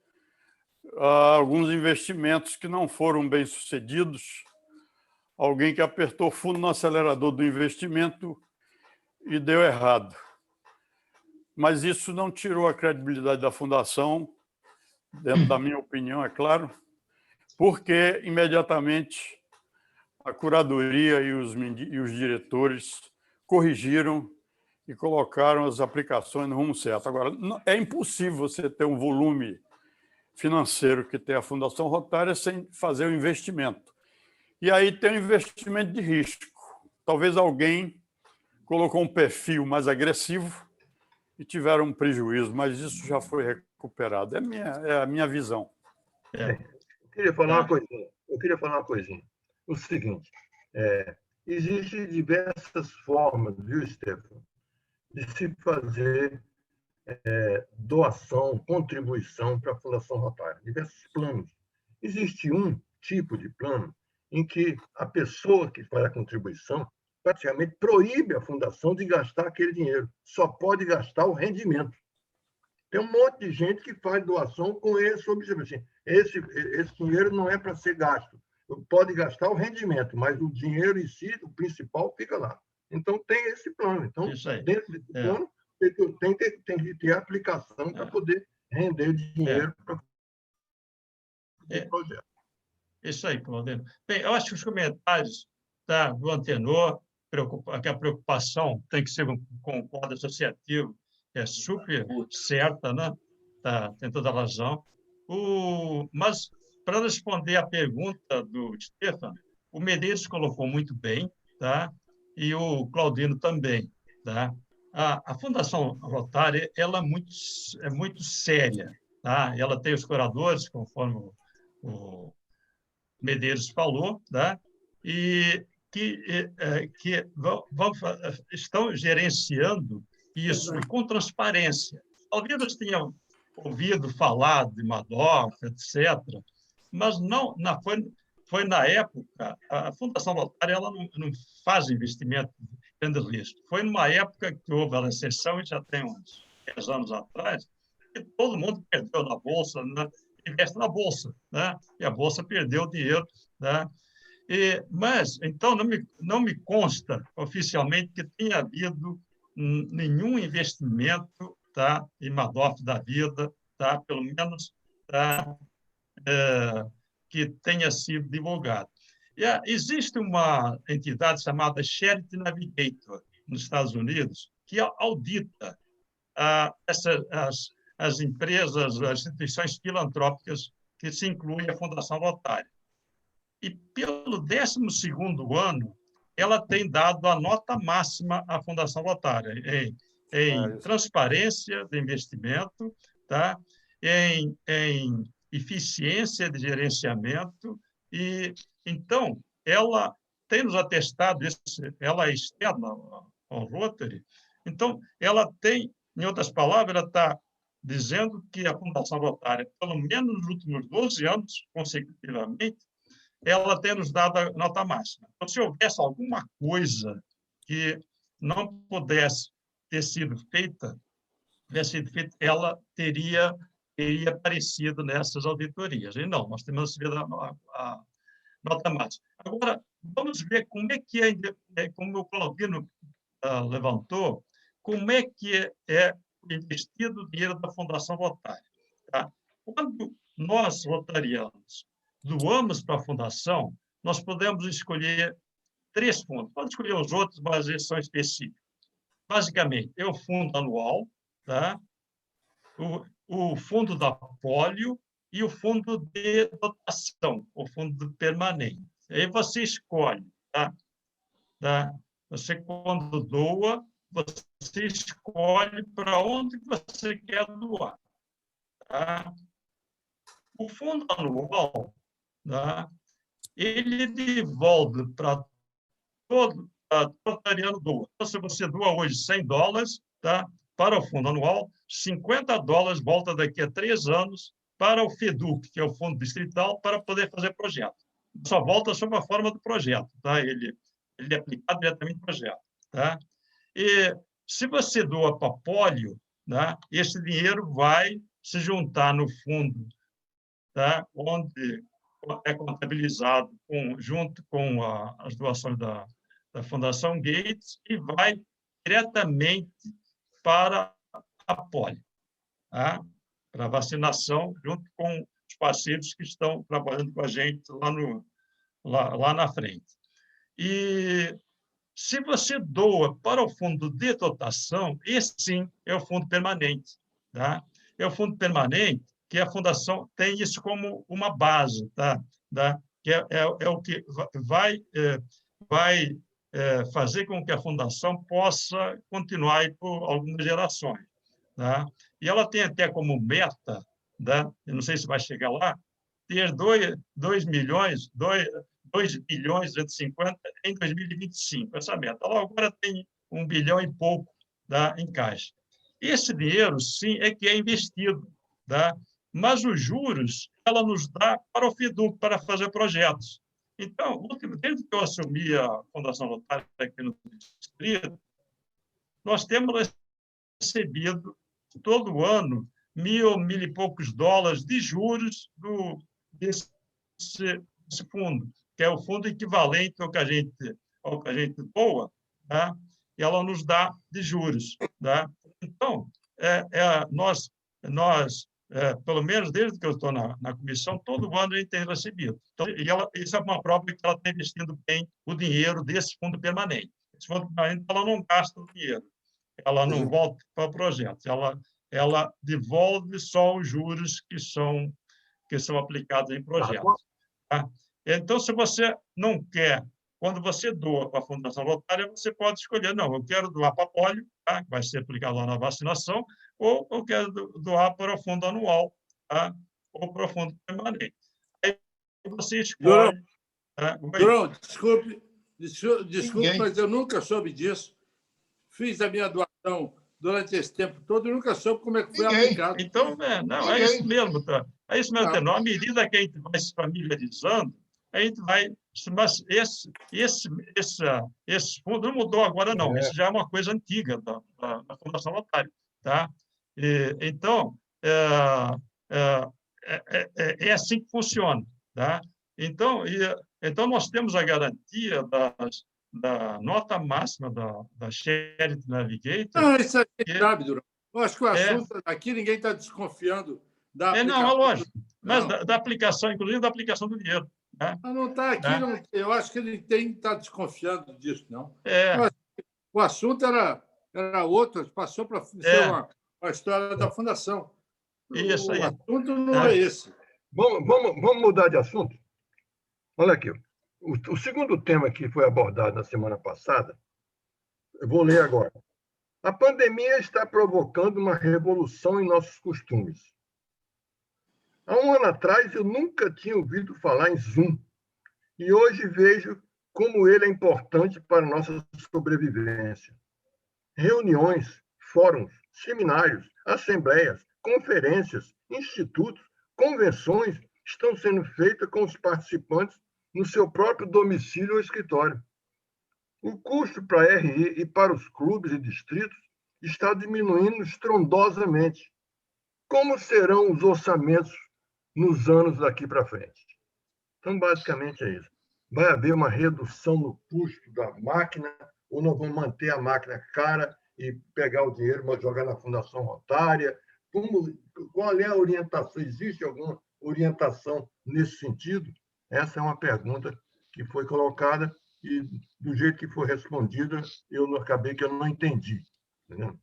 H: alguns investimentos que não foram bem-sucedidos, alguém que apertou fundo no acelerador do investimento e deu errado. Mas isso não tirou a credibilidade da Fundação, dentro da minha opinião, é claro, porque imediatamente a curadoria e os diretores corrigiram e colocaram as aplicações no rumo certo. Agora, é impossível você ter um volume financeiro que tem a Fundação Rotária sem fazer o investimento. E aí tem um investimento de risco. Talvez alguém colocou um perfil mais agressivo e tiveram um prejuízo, mas isso já foi recuperado. É a minha visão.
A: Eu queria falar uma coisinha. O seguinte, existem diversas formas, viu, Stefano, de se fazer doação, contribuição para a Fundação Rotária, diversos planos. Existe um tipo de plano em que a pessoa que faz a contribuição praticamente proíbe a fundação de gastar aquele dinheiro, só pode gastar o rendimento. Tem um monte de gente que faz doação com esse objetivo. Assim, esse dinheiro não é para ser gasto, pode gastar o rendimento, mas o dinheiro em si, o principal, fica lá. Então, tem esse plano. Então, dentro desse plano, tem que ter aplicação para poder render dinheiro para o projeto.
E: Isso aí, Claudino. Bem, eu acho que os comentários do Antenor, que a preocupação tem que ser com o quadro associativo, é super certa, né? Tem toda a razão. Mas, para responder à pergunta do Stefan, o Medeiros colocou muito bem, tá? E o Claudino também. Tá? A Fundação Rotária ela é muito séria. Tá? Ela tem os curadores, conforme o Medeiros falou, tá? E que estão gerenciando isso com transparência. Talvez tenham ouvido falar de Madoff, etc., mas não foi na época, a Fundação Rotária ela não faz investimento de grande risco. Foi numa época que houve a recessão, e já tem uns 10 anos atrás, que todo mundo perdeu na Bolsa, né? Investe na Bolsa, né? E a Bolsa perdeu dinheiro. Né? Mas, então, não me consta oficialmente que tenha havido nenhum investimento, tá, em Madoff da vida, tá, pelo menos que tenha sido divulgado. Existe uma entidade chamada Charity Navigator, nos Estados Unidos, que audita as empresas, as instituições filantrópicas, que se inclui a Fundação Rotária. E, pelo 12º ano, ela tem dado a nota máxima à Fundação Rotária em transparência de investimento, tá? em eficiência de gerenciamento. E, então, ela tem nos atestado, ela é externa ao Rotary, então, ela tem, em outras palavras, ela está dizendo que a Fundação Rotária, pelo menos nos últimos 12 anos, consecutivamente, ela tem nos dado a nota máxima. Então, se houvesse alguma coisa que não pudesse ter sido feita, ela teria aparecido nessas auditorias. E não, nós temos recebido a nota máxima. Agora, vamos ver como é que como o Claudino levantou, como é que é investido o dinheiro da Fundação Rotária. Tá? Quando nós, rotarianos, doamos para a Fundação, nós podemos escolher 3 fundos. Pode escolher os outros, mas eles são específicos. Basicamente, é o fundo anual, tá? o fundo da polio e o fundo de dotação, o fundo permanente. Aí você escolhe. Tá? Você, quando doa, você escolhe para onde você quer doar. Tá? O fundo anual, tá? Ele devolve para todo rotariano doa. Então, se você doa hoje $100, tá? Para o fundo anual, $50 volta daqui a 3 anos para o FEDUC, que é o fundo distrital, para poder fazer projeto. Só volta sob a forma do projeto. Tá? Ele é aplicado diretamente no projeto. Tá? E se você doa para polio, tá? Esse dinheiro vai se juntar no fundo, tá? Onde é contabilizado junto com as doações da Fundação Gates e vai diretamente para a polio, tá? Para a vacinação, junto com os parceiros que estão trabalhando com a gente lá na frente. E se você doa para o fundo de dotação, esse sim é o fundo permanente. Tá? É o fundo permanente que a Fundação tem isso como uma base, tá? Que é o que vai fazer com que a Fundação possa continuar aí por algumas gerações. Tá? E ela tem até como meta, tá? Eu não sei se vai chegar lá, ter 2 bilhões 250 em 2025, essa meta. Ela agora tem 1 bilhão e pouco, tá, em caixa. Esse dinheiro, sim, é que é investido, tá? Mas os juros ela nos dá para o FIDUC, para fazer projetos. Então, desde que eu assumi a Fundação Rotária aqui no distrito, nós temos recebido todo ano $1.000 e poucos de juros desse fundo, que é o fundo equivalente ao que a gente doa, tá? Ela nos dá de juros. Tá? Então, nós pelo menos desde que eu estou na comissão, todo ano a gente tem recebido. Então, isso é uma prova que ela está investindo bem o dinheiro desse fundo permanente. Esse fundo permanente, ela não gasta o dinheiro, ela não volta para projetos, ela devolve só os juros que são aplicados em projetos. Tá? Então, se você não quer, quando você doa para a Fundação Rotária, você pode escolher, não, eu quero doar para polio, tá? Que vai ser aplicado lá na vacinação, ou eu quero doar para o fundo anual, tá? Ou para o fundo permanente. Aí você escolhe...
B: Durão, desculpe, mas eu nunca soube disso. Fiz a minha doação durante esse tempo todo e nunca soube como é que foi aplicado.
E: Então, não, é isso mesmo, tá? É isso mesmo, Tenor. À medida que a gente vai se familiarizando, a gente vai... Mas esse fundo não mudou agora, não. Isso já é uma coisa antiga da Fundação Rotária. Tá? Então, é assim que funciona. Tá? Então, nós temos a garantia da nota máxima da Charity Navigator.
B: Não, isso a gente sabe, Durão. Eu acho que o assunto aqui ninguém está desconfiando da aplicação.
E: Não, é lógico. Mas da aplicação, inclusive da aplicação do dinheiro. Né?
B: Não está aqui, não, eu acho que ele tem que estar desconfiando disso, não. O assunto era outro, passou para ser uma história da Fundação.
E: Isso aí.
B: O assunto não é esse.
A: Vamos mudar de assunto? Olha aqui. O segundo tema que foi abordado na semana passada, eu vou ler agora. A pandemia está provocando uma revolução em nossos costumes. Há um ano atrás, eu nunca tinha ouvido falar em Zoom. E hoje vejo como ele é importante para a nossa sobrevivência. Reuniões, fóruns, seminários, assembleias, conferências, institutos, convenções estão sendo feitas com os participantes no seu próprio domicílio ou escritório. O custo para a RI e para os clubes e distritos está diminuindo estrondosamente. Como serão os orçamentos nos anos daqui para frente? Então, basicamente é isso. Vai haver uma redução no custo da máquina ou nós vamos manter a máquina cara e pegar o dinheiro e jogar na Fundação Rotária? Qual é a orientação? Existe alguma orientação nesse sentido? Essa é uma pergunta que foi colocada e, do jeito que foi respondida, eu acabei que eu não entendi. Entendeu?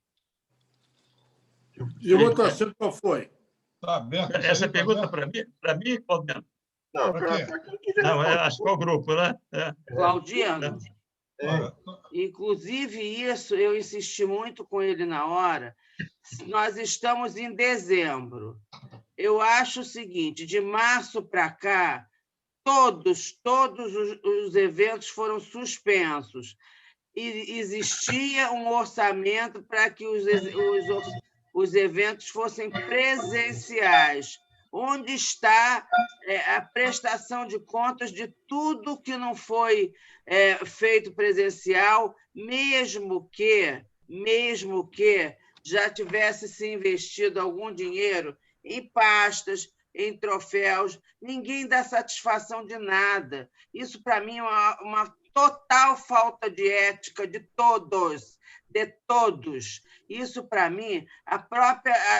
B: E o outro assunto qual foi?
F: Tá aberto.
E: Essa pergunta para mim, Claudiano?
A: Não, para quem quiser.
E: Não, acho que é o grupo, né?
D: Claudiano, inclusive isso, eu insisti muito com ele na hora. Nós estamos em dezembro. Eu acho o seguinte, de março para cá, todos os eventos foram suspensos. E existia um orçamento para que os eventos fossem presenciais. Onde está a prestação de contas de tudo que não foi feito presencial, mesmo que já tivesse se investido algum dinheiro em pastas, em troféus? Ninguém dá satisfação de nada. Isso, para mim, é uma total falta de ética de todos. Isso, para mim,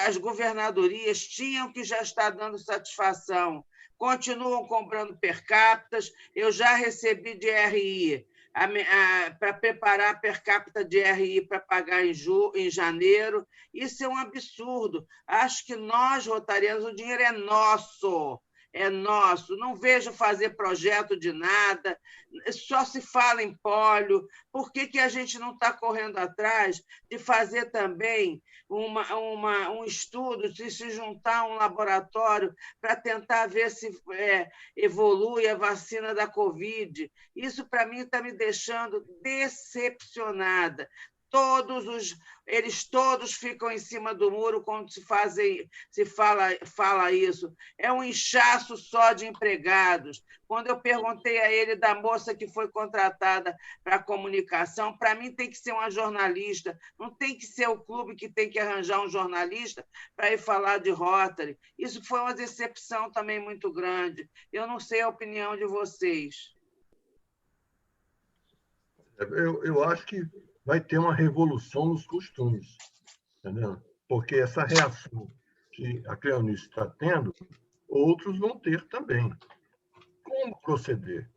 D: as governadorias tinham que já estar dando satisfação. Continuam comprando per capita. Eu já recebi de RI para preparar a per capita de RI para pagar em janeiro. Isso é um absurdo. Acho que nós, rotarianos, o dinheiro é nosso. Não vejo fazer projeto de nada, só se fala em polio. Por que a gente não está correndo atrás de fazer também um estudo, de se juntar a um laboratório para tentar ver se evolui a vacina da Covid? Isso, para mim, está me deixando decepcionada. Eles todos ficam em cima do muro quando se fala isso. É um inchaço só de empregados. Quando eu perguntei a ele da moça que foi contratada para a comunicação, para mim tem que ser uma jornalista, não tem que ser o clube que tem que arranjar um jornalista para ir falar de Rotary. Isso foi uma decepção também muito grande. Eu não sei a opinião de vocês.
A: Eu acho que vai ter uma revolução nos costumes, entendeu? Porque essa reação que a Cleonice está tendo, outros vão ter também. Como proceder?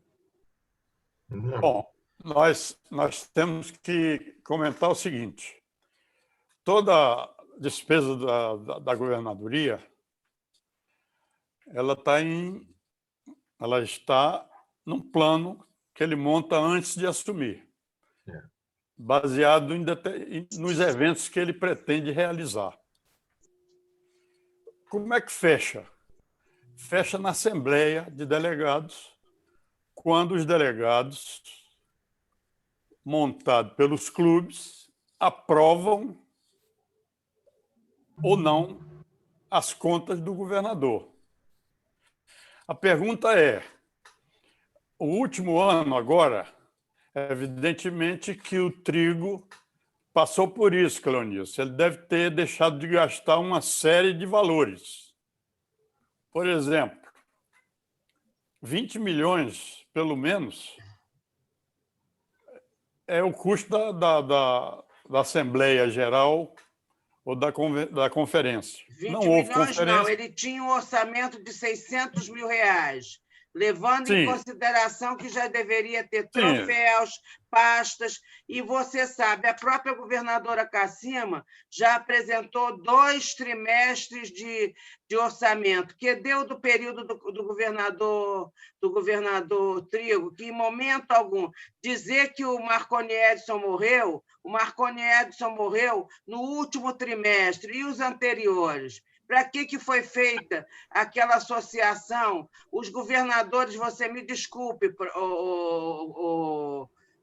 A: Entendeu?
H: Bom, nós temos que comentar o seguinte: toda despesa da governadoria ela está num plano que ele monta antes de assumir, baseado nos eventos que ele pretende realizar. Como é que fecha? Fecha na Assembleia de Delegados, quando os delegados, montados pelos clubes, aprovam ou não as contas do governador. A pergunta é, o último ano agora, evidentemente que o Trigo passou por isso, Cleonice. Ele deve ter deixado de gastar uma série de valores. Por exemplo, 20 milhões, pelo menos, é o custo da Assembleia Geral ou da conferência.
D: 20
H: não houve
D: milhões,
H: conferência.
D: não. Ele tinha um orçamento de 600 mil reais, levando em consideração que já deveria ter troféus, pastas, e você sabe, a própria governadora Cassima já apresentou 2 trimestres de orçamento, que deu do período do governador Trigo, que em momento algum dizer que o Marconi Edson morreu no último trimestre, e os anteriores? Para que foi feita aquela associação? Os governadores, você me desculpe,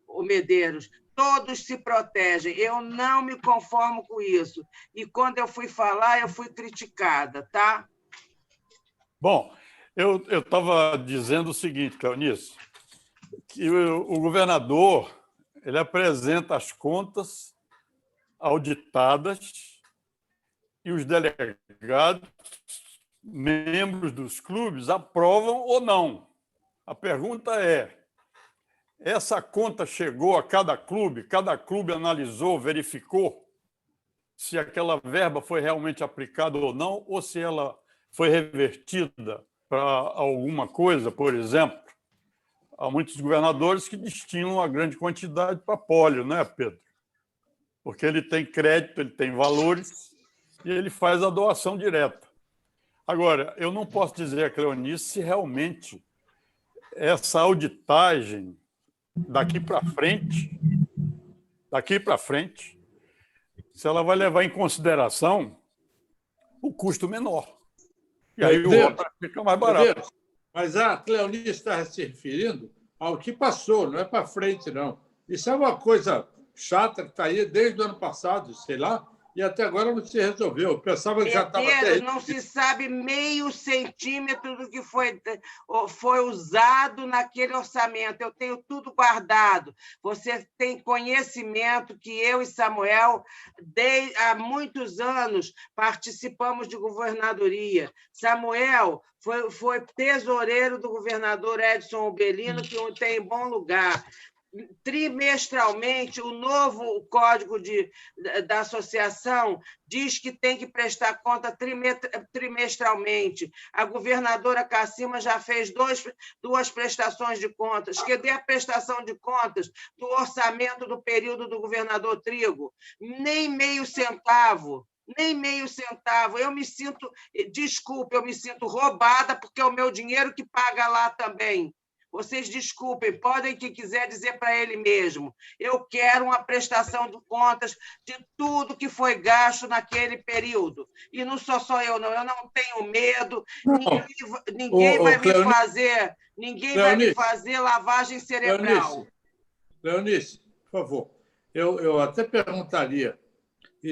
D: o Medeiros, todos se protegem. Eu não me conformo com isso. E quando eu fui falar, eu fui criticada, tá?
H: Bom, eu estava dizendo o seguinte, Cleonice, que o governador ele apresenta as contas auditadas e os delegados, membros dos clubes, aprovam ou não. A pergunta é, essa conta chegou a cada clube analisou, verificou se aquela verba foi realmente aplicada ou não, ou se ela foi revertida para alguma coisa, por exemplo. Há muitos governadores que destinam a grande quantidade para pólio, não é, Pedro? Porque ele tem crédito, ele tem valores e ele faz a doação direta. Agora, eu não posso dizer a Cleonice se realmente essa auditagem daqui para frente, se ela vai levar em consideração o custo menor. E aí o outro fica mais barato.
B: Mas a Cleonice está se referindo ao que passou, não é para frente, não. Isso é uma coisa chata que está aí desde o ano passado, sei lá, e até agora não se resolveu. Eu pensava que já estava...
D: Não se sabe meio centímetro do que foi usado naquele orçamento. Eu tenho tudo guardado. Você tem conhecimento que eu e Samuel, há muitos anos, participamos de governadoria. Samuel foi tesoureiro do governador Edson Ubelino, que tem bom lugar. Trimestralmente, o novo código da associação diz que tem que prestar conta trimestralmente. A governadora Cassima já fez duas prestações de contas. Cadê a prestação de contas do orçamento do período do governador Trigo? Nem meio centavo. Eu me sinto, desculpe, eu me sinto roubada, porque é o meu dinheiro que paga lá também. Vocês desculpem, podem que quiser dizer para ele mesmo. Eu quero uma prestação de contas de tudo que foi gasto naquele período. E não sou só eu não tenho medo. Ninguém vai me fazer lavagem cerebral.
B: Cleonice, por favor, eu até perguntaria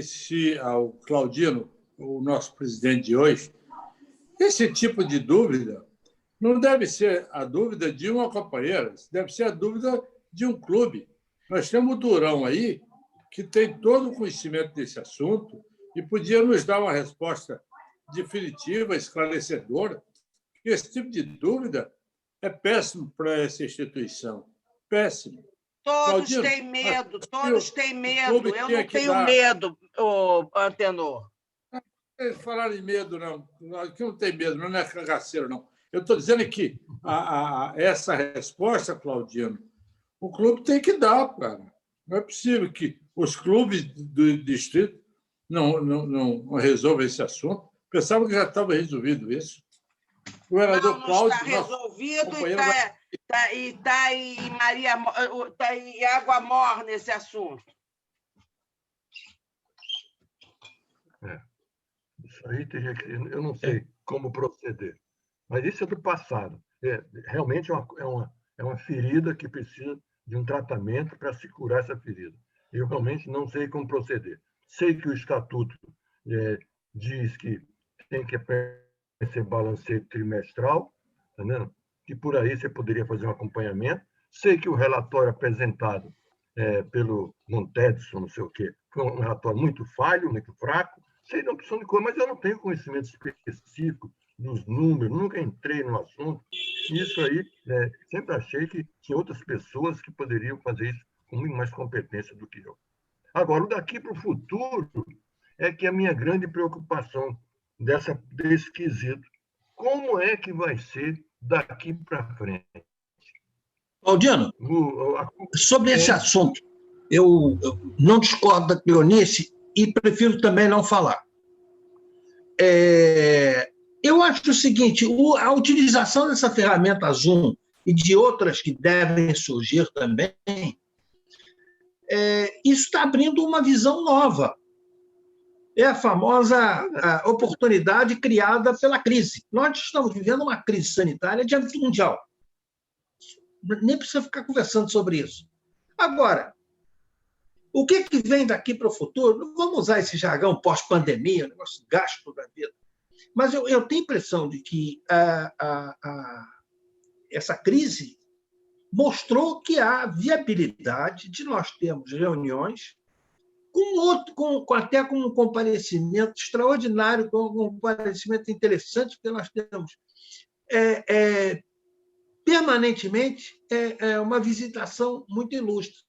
B: se ao Claudino, o nosso presidente de hoje, esse tipo de dúvida não deve ser a dúvida de uma companheira, deve ser a dúvida de um clube. Nós temos o Durão aí, que tem todo o conhecimento desse assunto e podia nos dar uma resposta definitiva, esclarecedora. Esse tipo de dúvida é péssimo para essa instituição. Péssimo.
D: Todos
B: Claudino,
D: têm medo,
B: o
D: todos têm medo.
B: clube
D: Eu
B: tinha
D: não
B: que
D: tenho
B: dar-
D: medo, ô, Antenor.
B: Falar em medo, não. Aqui não tem medo, não é cagaceiro, não. Eu estou dizendo que essa resposta, Claudino, o clube tem que dar, cara. Não é possível que os clubes do distrito não resolvam esse assunto. Pensava que já estava resolvido isso. O governador
D: Não
B: Cláudio,
D: está resolvido
B: companheiro
D: e está em Maria, está em água morna esse assunto.
A: Isso aí teria que. Eu não sei como proceder. Mas isso é do passado. Realmente é uma ferida que precisa de um tratamento para se curar essa ferida. Eu realmente não sei como proceder. Sei que o Estatuto diz que tem que ser balanceio trimestral, tá vendo? Que por aí você poderia fazer um acompanhamento. Sei que o relatório apresentado pelo Montedson, não sei o quê, foi um relatório muito falho, muito fraco. Sei da opção de coisa, mas eu não tenho conhecimento específico dos números, nunca entrei no assunto. Isso aí, sempre achei que tinha outras pessoas que poderiam fazer isso com muito mais competência do que eu. Agora, o daqui para o futuro é que é a minha grande preocupação desse quesito. Como é que vai ser daqui para frente?
G: Claudino, sobre esse assunto, eu não discordo da Cleonice e prefiro também não falar. Eu acho o seguinte, a utilização dessa ferramenta Zoom e de outras que devem surgir também, isso está abrindo uma visão nova. É a famosa oportunidade criada pela crise. Nós estamos vivendo uma crise sanitária de âmbito mundial. Nem precisa ficar conversando sobre isso. Agora, o que vem daqui para o futuro? Não vamos usar esse jargão pós-pandemia, negócio gasto da vida. Mas eu tenho a impressão de que essa crise mostrou que há viabilidade de nós termos reuniões até com um comparecimento extraordinário, com um comparecimento interessante, porque nós temos permanentemente uma visitação muito ilustre.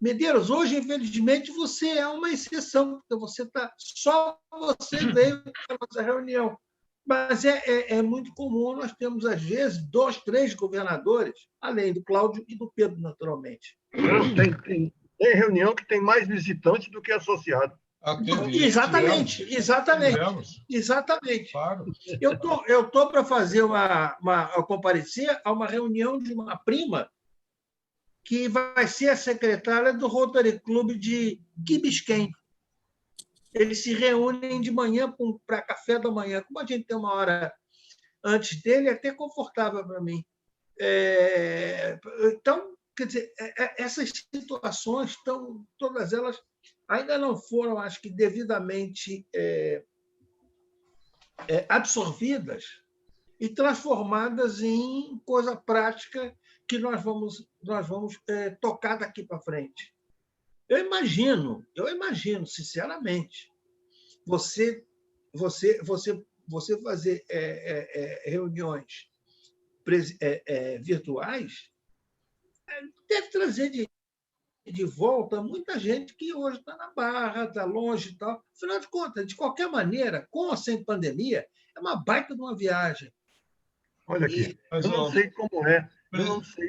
G: Medeiros, hoje, infelizmente, você é uma exceção, porque só você veio para a nossa reunião. Mas é muito comum, nós temos, às vezes, 2, 3 governadores, além do Cláudio e do Pedro, naturalmente.
A: Tem reunião que tem mais visitantes do que associados.
G: Exatamente.
F: Claro.
G: Eu estou para fazer comparecer a uma reunião de uma prima que vai ser a secretária do Rotary Club de Key Biscayne. Eles se reúnem de manhã para café da manhã. Como a gente tem uma hora antes dele, é até confortável para mim. Então, quer dizer, essas situações, todas elas ainda não foram, acho que, devidamente absorvidas e transformadas em coisa prática que nós vamos tocar daqui para frente. Eu imagino, sinceramente, você fazer reuniões virtuais deve trazer de volta muita gente que hoje está na Barra, está longe e tal. Afinal de contas, de qualquer maneira, com ou sem pandemia, é uma baita de uma viagem.
A: Olha aqui, eu não sei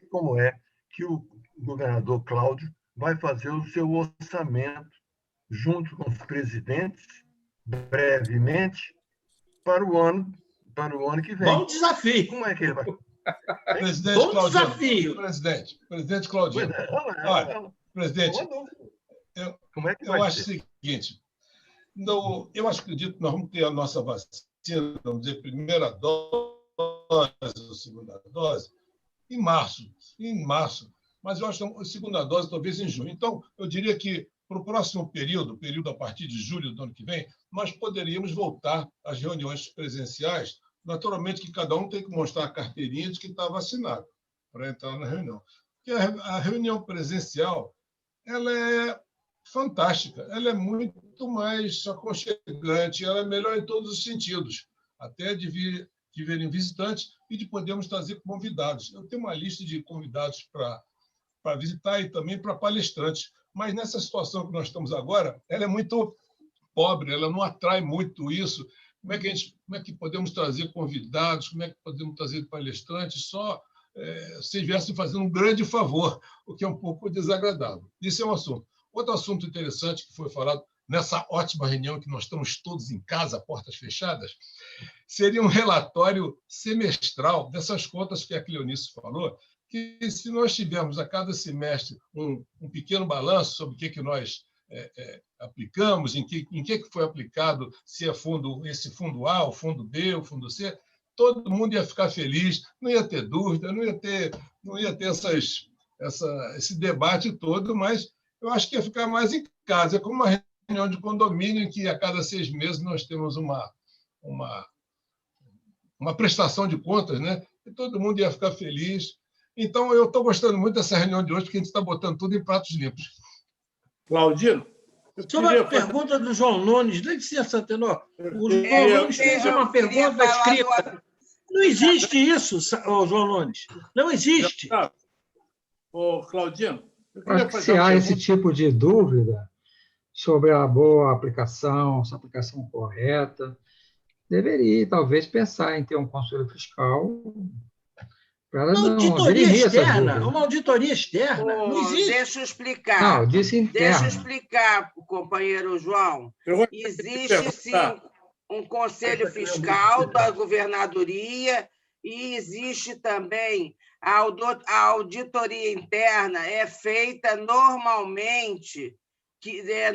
A: como é que o governador Cláudio vai fazer o seu orçamento junto com os presidentes, brevemente, para o ano que vem.
G: Bom desafio.
A: Como é que ele vai?
F: Presidente
G: Bom
F: Claudino.
G: desafio.
F: Presidente Claudino. Olha, presidente,
A: como é que vai
F: eu acho
A: ser?
F: o seguinte, eu acredito que nós vamos ter a nossa vacina, vamos dizer, primeira dose ou segunda dose, em março, mas eu acho que a segunda dose talvez em junho. Então, eu diria que para o próximo período a partir de julho do ano que vem, nós poderíamos voltar às reuniões presenciais, naturalmente que cada um tem que mostrar a carteirinha de que está vacinado para entrar na reunião. Porque a reunião presencial ela é fantástica, ela é muito mais aconchegante, ela é melhor em todos os sentidos, até de virem visitantes e de podermos trazer convidados. Eu tenho uma lista de convidados para para visitar e também para palestrantes. Mas nessa situação que nós estamos agora, ela é muito pobre, ela não atrai muito isso. Como é que podemos trazer convidados, como é que podemos trazer palestrantes só se estivessem fazendo um grande favor, o que é um pouco desagradável. Isso é um assunto. Outro assunto interessante que foi falado nessa ótima reunião que nós estamos todos em casa, portas fechadas, seria um relatório semestral dessas contas que a Cleonice falou, que se nós tivermos a cada semestre um pequeno balanço sobre o que nós aplicamos, em que foi aplicado, se é esse fundo A, o fundo B, o fundo C, todo mundo ia ficar feliz, não ia ter dúvida, não ia ter esse debate todo, mas eu acho que ia ficar mais em casa. É como uma reunião de condomínio em que a cada 6 meses nós temos uma prestação de contas, né? E todo mundo ia ficar feliz. Então, eu estou gostando muito dessa reunião de hoje, porque a gente está botando tudo em pratos limpos.
B: Claudino?
G: Sobre a pergunta do João Nunes, dá licença, Tenor. O João Nunes fez uma pergunta escrita. Não existe isso, João Nunes. Não existe.
B: Ô, Claudino,
I: acho que se há esse tipo de dúvida sobre a boa aplicação, se a aplicação correta, deveria, talvez, pensar em ter um conselho fiscal para não dirimir essas dúvidas.
G: Uma auditoria externa, não existe.
D: Deixa eu explicar.
I: Não, disse interna.
D: Deixa eu explicar, companheiro João. Existe, sim, um conselho fiscal da governadoria e existe também a auditoria interna, é feita normalmente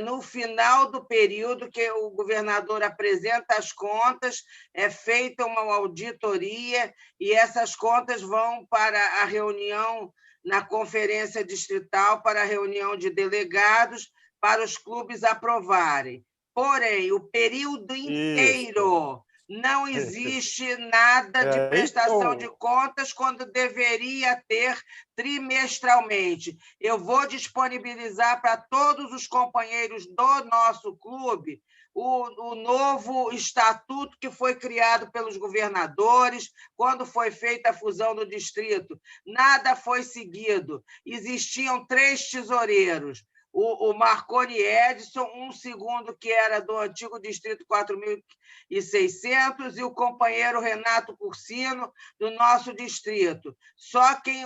D: no final do período que o governador apresenta as contas, é feita uma auditoria e essas contas vão para a reunião na conferência distrital, para a reunião de delegados, para os clubes aprovarem. Porém, o período inteiro não existe nada de prestação de contas quando deveria ter trimestralmente. Eu vou disponibilizar para todos os companheiros do nosso clube o novo estatuto que foi criado pelos governadores quando foi feita a fusão do distrito. Nada foi seguido. Existiam 3 tesoureiros. O Marconi Edson, um segundo que era do antigo Distrito 4.600, e o companheiro Renato Cursino, do nosso distrito. Só quem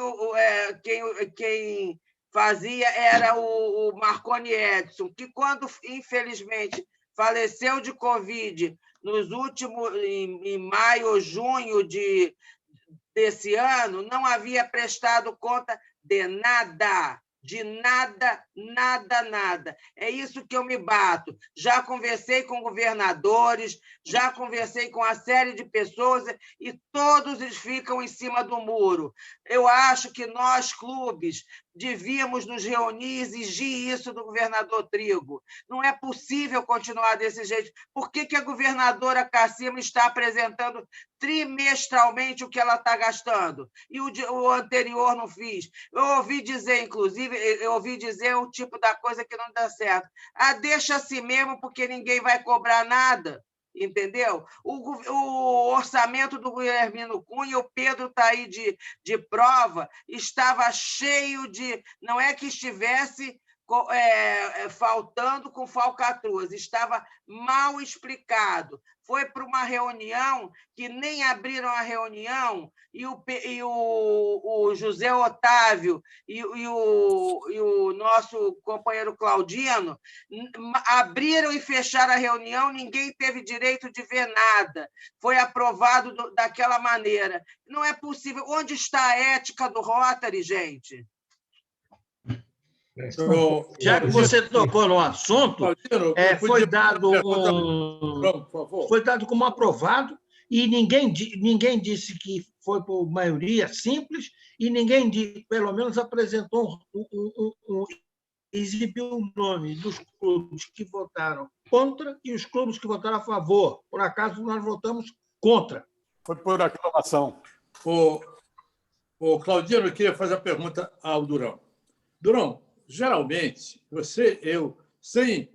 D: fazia era o Marconi Edson, que quando, infelizmente, faleceu de Covid em maio ou junho desse ano, não havia prestado conta de nada. De nada, nada, nada. É isso que eu me bato. Já conversei com governadores, já conversei com uma série de pessoas e todos eles ficam em cima do muro. Eu acho que nós, clubes, devíamos nos reunir e exigir isso do governador Trigo. Não é possível continuar desse jeito. Por que a governadora Cassima está apresentando trimestralmente o que ela está gastando? E o anterior não fiz. Eu ouvi dizer, inclusive, o tipo da coisa que não dá certo. Deixa assim mesmo, porque ninguém vai cobrar nada. Entendeu? O orçamento do Guilhermino Cunha, o Pedro está aí de prova, estava cheio de... Não é que estivesse faltando com falcatruas, estava mal explicado. Foi para uma reunião que nem abriram a reunião e o José Otávio e o nosso companheiro Claudino abriram e fecharam a reunião, ninguém teve direito de ver nada. Foi aprovado daquela maneira. Não é possível. Onde está a ética do Rotary, gente?
G: Já que você tocou no assunto, foi dado como aprovado e ninguém disse que foi por maioria simples e ninguém, pelo menos, apresentou exibiu o nome dos clubes que votaram contra e os clubes que votaram a favor. Por acaso, nós votamos contra.
H: Foi por aclamação.
B: O Claudino, eu queria fazer a pergunta ao Durão. Durão, geralmente, sem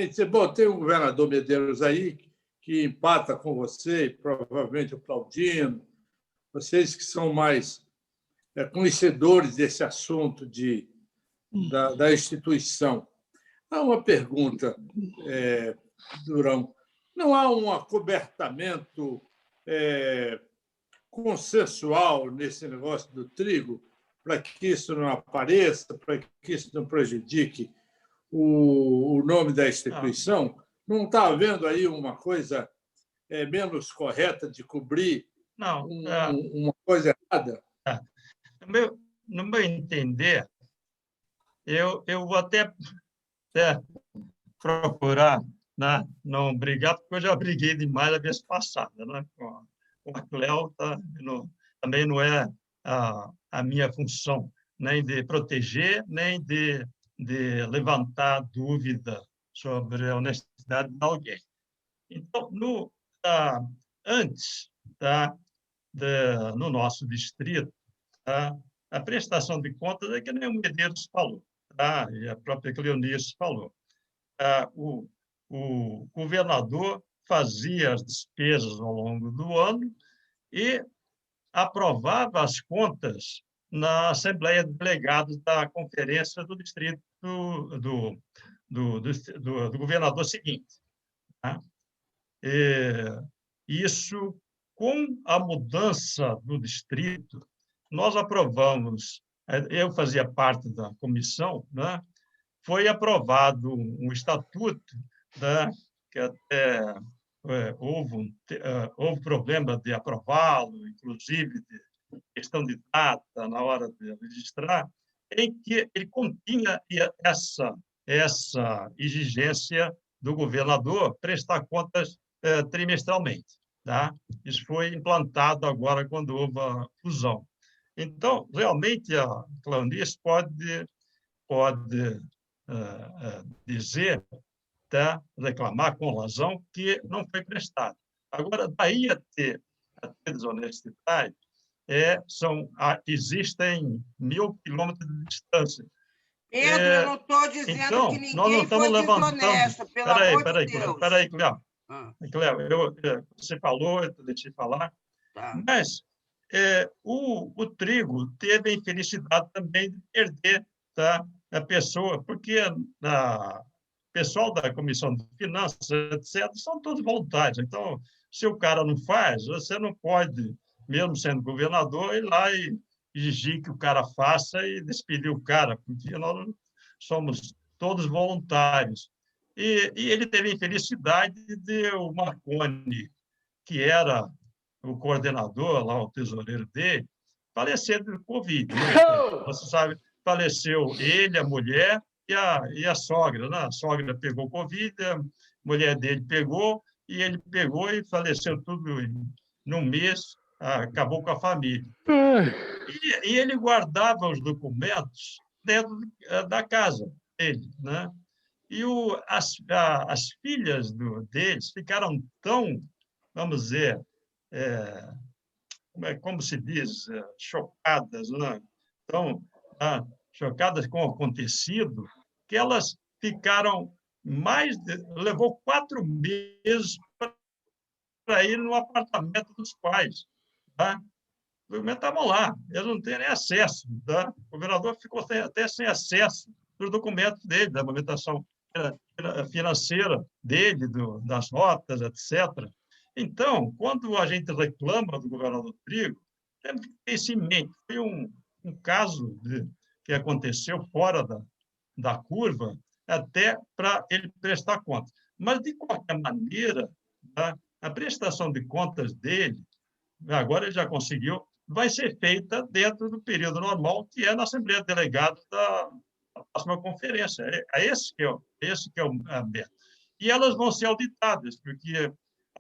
B: dizer, bom, tem o governador Medeiros aí que empata com você, provavelmente o Claudino, vocês que são mais conhecedores desse assunto da instituição. Há uma pergunta, Durão. Não há um acobertamento consensual nesse negócio do trigo para que isso não apareça, para que isso não prejudique o nome da instituição? Não está havendo aí uma coisa menos correta de cobrir uma coisa errada?
E: No meu entender, eu vou até procurar, né, não brigar, porque eu já briguei demais a vez passada, né, com a Cléo, também não é a minha função, nem de proteger, nem de levantar dúvida sobre a honestidade de alguém. Então, antes, no nosso distrito, a prestação de contas é que nem o Medeiros falou, e a própria Cleonice falou. O governador fazia as despesas ao longo do ano e aprovava as contas na Assembleia de Delegados da Conferência do Distrito do governador seguinte. Isso, com a mudança do distrito, nós aprovamos, eu fazia parte da comissão, né? Foi aprovado um estatuto, né? Que até houve problema de aprová-lo, inclusive de questão de data na hora de registrar, em que ele continha essa exigência do governador prestar contas trimestralmente. Tá? Isso foi implantado agora quando houve a fusão. Então, realmente, a Cleonice pode dizer, reclamar com razão que não foi prestado. Agora, daí a ter desonestidade, existem 1.000 quilômetros de distância.
D: Pedro, eu não estou dizendo
E: então,
D: que ninguém foi desonesto, pelo amor de Deus.
E: Peraí, Cléo, você falou, eu deixei falar, mas o trigo teve a infelicidade também de perder a pessoa, porque o pessoal da Comissão de Finanças, etc., são todos voluntários. Então, se o cara não faz, você não pode, mesmo sendo governador, ir lá e exigir que o cara faça e despedir o cara, porque nós somos todos voluntários. E ele teve a infelicidade de o Marconi, que era o coordenador, lá, o tesoureiro dele, falecer de Covid. Né? Você sabe, faleceu ele, a mulher e a sogra. Né? A sogra pegou Covid, a mulher dele pegou, e ele pegou e faleceu tudo num mês, acabou com a família. E ele guardava os documentos dentro da casa dele, né? E as filhas deles ficaram tão, vamos dizer, como se diz, chocadas, né? Tão chocadas com o acontecido, que elas ficaram levou 4 meses para ir no apartamento dos pais. Tá? Os documentos estavam lá, eles não têm nem acesso. Tá? O governador ficou até sem acesso dos documentos dele, da movimentação financeira dele, das notas, etc. Então, quando a gente reclama do governador Trigo, temos que ter isso em mente. Foi um caso que aconteceu fora da curva, até para ele prestar contas. Mas, de qualquer maneira, tá? A prestação de contas dele, agora ele já conseguiu, vai ser feita dentro do período normal, que é na Assembleia de Delegados da próxima conferência. Esse que é o aberto. E elas vão ser auditadas, porque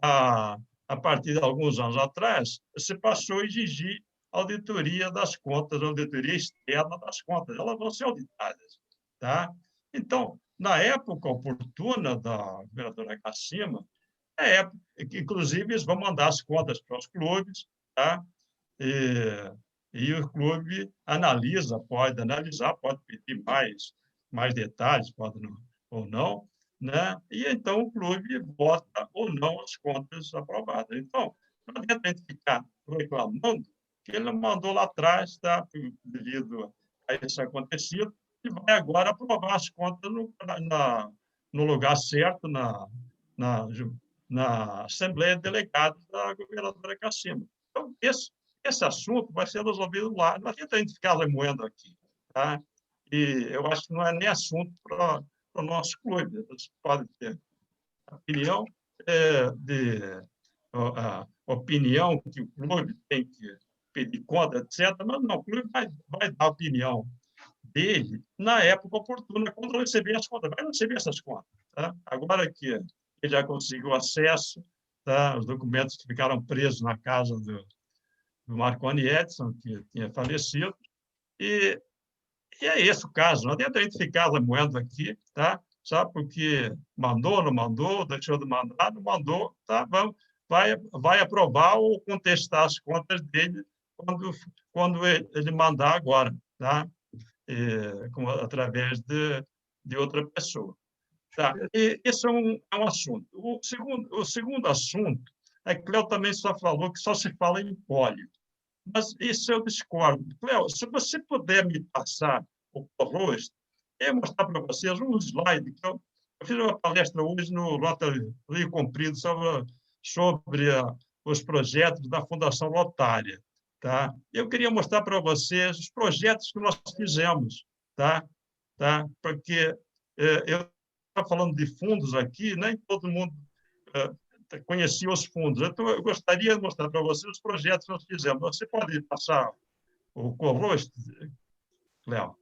E: a partir de alguns anos atrás, se passou a exigir auditoria das contas, auditoria externa das contas. Elas vão ser auditadas. Tá? Então, na época oportuna da governadora Gacima, inclusive, eles vão mandar as contas para os clubes, tá? E o clube pode analisar, pode pedir mais detalhes, pode não, ou não, né? E então o clube vota ou não as contas aprovadas. Então, não adianta a gente ficar reclamando que ele mandou lá atrás, tá? Devido a isso acontecido, e vai agora aprovar as contas no lugar certo, na Assembleia de Delegados da governadora Cassima. Então, esse assunto vai ser resolvido lá. Não adianta a gente ficar remoendo aqui. Tá? E eu acho que não é nem assunto para o nosso clube. Eles podem ter opinião a opinião que o clube tem que pedir conta, etc. Mas não, o clube vai dar a opinião dele na época oportuna, quando receber as contas. Vai receber essas contas. Tá? Agora que ele já conseguiu acesso, tá? Os documentos que ficaram presos na casa do Marconi Edson, que tinha falecido, e é esse o caso. Não adianta a gente ficar remoendo aqui, tá? Sabe, porque mandou, não mandou, deixou de mandar, não mandou, tá? Vai aprovar ou contestar as contas dele quando ele mandar agora, tá? Através de outra pessoa. Tá? E esse é um assunto. O segundo assunto é que Cléo também só falou que só se fala em pólio. Mas isso eu discordo. Cléo, se você puder me passar o rosto, eu vou mostrar para vocês um slide que eu fiz uma palestra hoje no Rotary Rio Comprido sobre os projetos da Fundação Rotária. Tá? Eu queria mostrar para vocês os projetos que nós fizemos, tá? Porque eu estava falando de fundos aqui, nem todo mundo conhecia os fundos. Então, eu gostaria de mostrar para vocês os projetos que nós fizemos. Você pode passar o rosto, Cléo?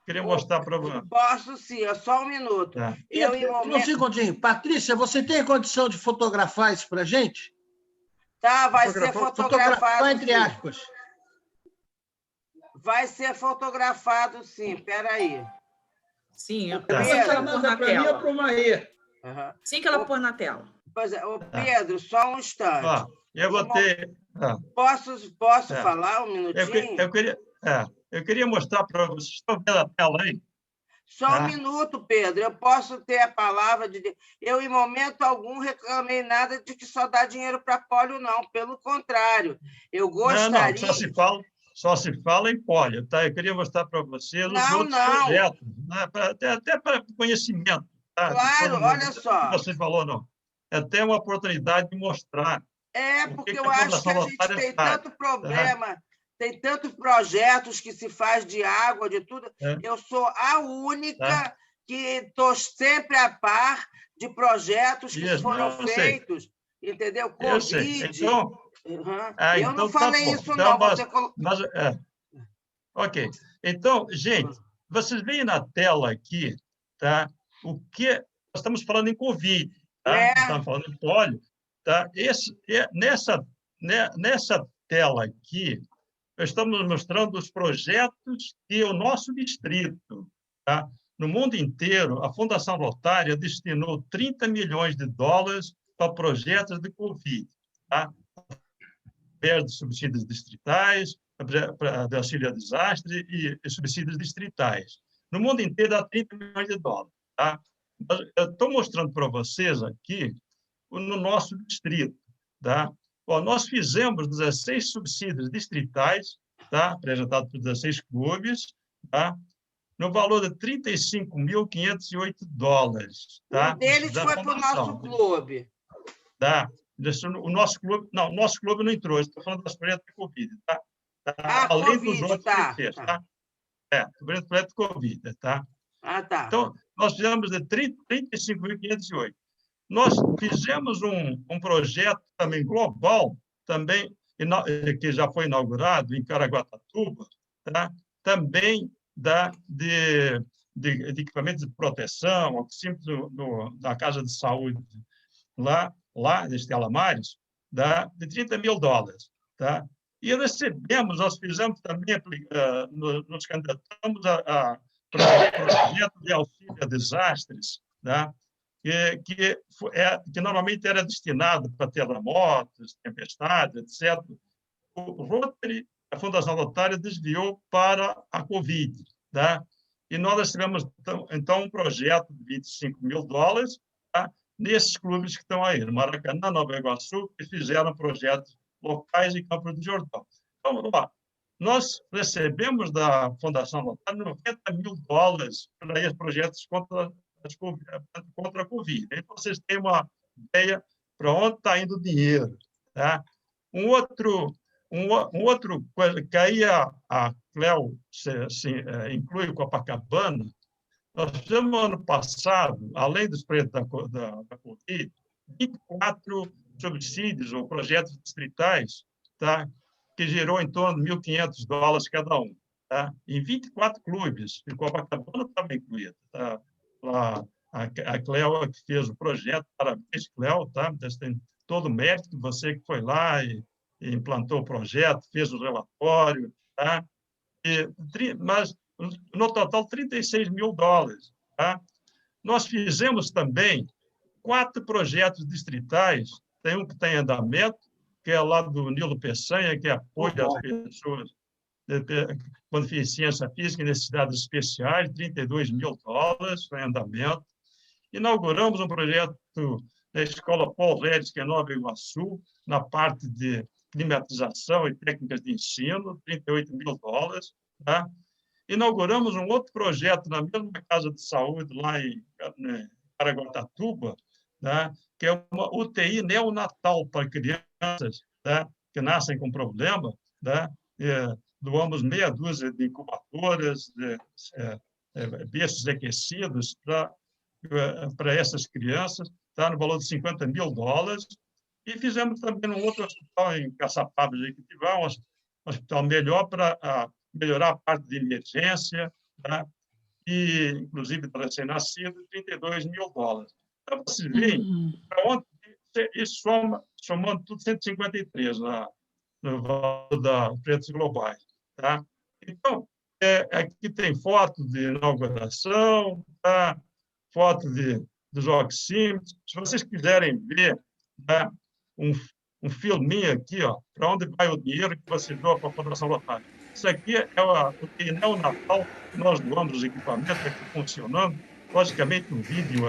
E: Queria mostrar para você.
D: Posso sim, é só um minuto.
B: Tá. Um segundinho. Patrícia, você tem condição de fotografar isso para a gente?
D: Tá, vai ser fotografado.
B: Entre aspas.
D: Vai ser fotografado, sim. Espera aí.
J: Sim, eu
B: Tá.
J: assim que ela pôr na tela.
D: Uhum.
J: Sim que ela pôr na tela.
D: Pois é, Pedro, só um instante.
E: Eu vou ter...
D: Posso falar um minutinho?
E: Eu queria mostrar para vocês. Estão vendo a tela aí?
D: Só um minuto, Pedro. Eu posso ter a palavra de... Eu, em momento algum, reclamei nada de que só dá dinheiro para pólio, não. Pelo contrário, eu gostaria...
E: Não, só se fala em pólio. Tá? Eu queria mostrar para vocês os outros projetos. Né? Até para conhecimento. Tá?
D: Claro, olha só.
E: Você falou, não. É até uma oportunidade de mostrar.
D: Porque eu acho que a gente tem tanto problema... Tem tantos projetos que se faz de água, de tudo. Eu sou a única que estou sempre a par de projetos que foram feitos. Entendeu? Covid.
E: Então,
D: eu não falei isso,
E: então,
D: não.
E: Ok. Então, gente, vocês veem na tela aqui, tá? O que nós estamos falando em Covid, tá? Estamos falando em pólio, tá? Nessa tela aqui, estamos mostrando os projetos que o nosso distrito, tá? No mundo inteiro, a Fundação Rotária destinou 30 milhões de dólares para projetos de Covid, tá? De subsídios distritais, de auxílio a desastre e subsídios distritais. No mundo inteiro, dá 30 milhões de dólares. Tá? Eu estou mostrando para vocês aqui no nosso distrito. Tá? Nós fizemos 16 subsídios distritais, tá? Apresentados por 16 clubes, tá? No valor de $35.508. Tá?
D: Um deles foi para o nosso clube.
E: Tá? O nosso clube não entrou, estou falando das projetos de Covid. Tá? Além
D: COVID,
E: dos outros que fez. Tá? Projeto de Covid. Tá?
D: Tá.
E: Então, nós fizemos de 35.508. Nós fizemos um projeto também global, também, que já foi inaugurado em Caraguatatuba, tá? Também de equipamentos de proteção, oxímetro da Casa de Saúde lá de Estela Maris, de $30 mil. Tá? E nós fizemos também, nos candidatamos para o projeto de auxílio a desastres, tá? que normalmente era destinado para terremotos, tempestades, etc. O Rotary, a Fundação Rotária, desviou para a Covid. Tá? E nós tivemos, então, um projeto de $25 mil, tá? Nesses clubes que estão aí, no Maracanã, Nova Iguaçu, que fizeram projetos locais em Campos do Jordão. Então, ó, nós recebemos da Fundação Rotária $90 mil para esses projetos contra a Covid. Então, vocês têm uma ideia para onde está indo o dinheiro. Tá? Um outro coisa que aí a Cleo inclui o Copacabana, nós fizemos no ano passado, além dos projetos da Covid, 24 subsídios ou projetos distritais, tá? Que gerou em torno de $1.500 cada um. Tá? Em 24 clubes, e Copacabana estava incluído. Tá? A Cleo que fez o projeto, parabéns, Cleo, tá? Tem todo o mérito, você que foi lá e implantou o projeto, fez o relatório, tá? Mas, no total, $36 mil. Tá? Nós fizemos também 4 projetos distritais, tem um que está em andamento, que é lá do Nilo Peçanha, que apoia as pessoas com deficiência física e necessidades especiais, $32 mil em andamento. Inauguramos um projeto da Escola Paul Redes, que é Nova Iguaçu, na parte de climatização e técnicas de ensino, $38 mil. Tá? Inauguramos um outro projeto na mesma casa de saúde, lá em Caraguatatuba, tá? Que é uma UTI neonatal para crianças, tá? Que nascem com problema. Tá? Doamos meia dúzia de incubadoras, berços aquecidos para essas crianças, tá? No valor de $50 mil. E fizemos também um outro hospital em Caçapava, Jequitibá, um hospital melhor para melhorar a parte de emergência, tá? E, inclusive, para recém-nascido, $32 mil. Então, vocês veem para onde isso somando tudo 153 no valor da preços globais. Tá? Então, aqui tem foto de inauguração, tá? Foto dos oxímetros. Se vocês quiserem ver, tá? Um filminho aqui, para onde vai o dinheiro que você doa para a Fundação Rotária. Isso aqui é o painel Natal que nós doamos os equipamentos aqui funcionando. Logicamente, o vídeo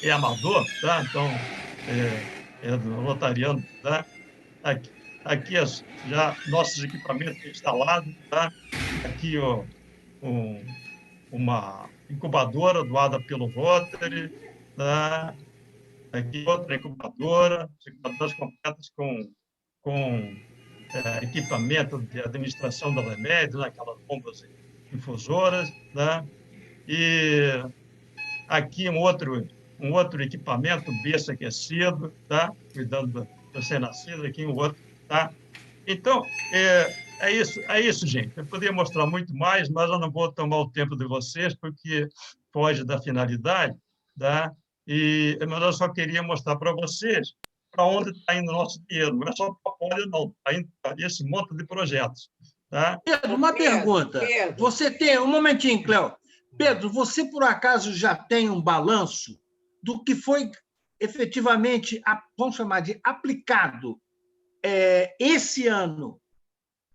E: é amador, tá? Então, é do Rotariano. Tá? Aqui já nossos equipamentos instalados. Tá? Aqui uma incubadora doada pelo Rotary. Tá? Aqui outra incubadoras completas com equipamento de administração da remédios, aquelas bombas infusoras, né? E aqui um outro equipamento, berço aquecido, tá? Cuidando do recém-nascido, aqui um outro, tá? Então, é isso, gente. Eu poderia mostrar muito mais, mas eu não vou tomar o tempo de vocês, porque foge da finalidade, tá? Mas eu só queria mostrar para vocês para onde está indo o nosso dinheiro. Não é só para a Poli, não. Está indo para esse monte de projetos. Tá?
G: Pedro, uma pergunta.
D: Pedro.
G: Você tem... Um momentinho, Cléo. Pedro, você, por acaso, já tem um balanço do que foi efetivamente, vamos chamar de aplicado esse ano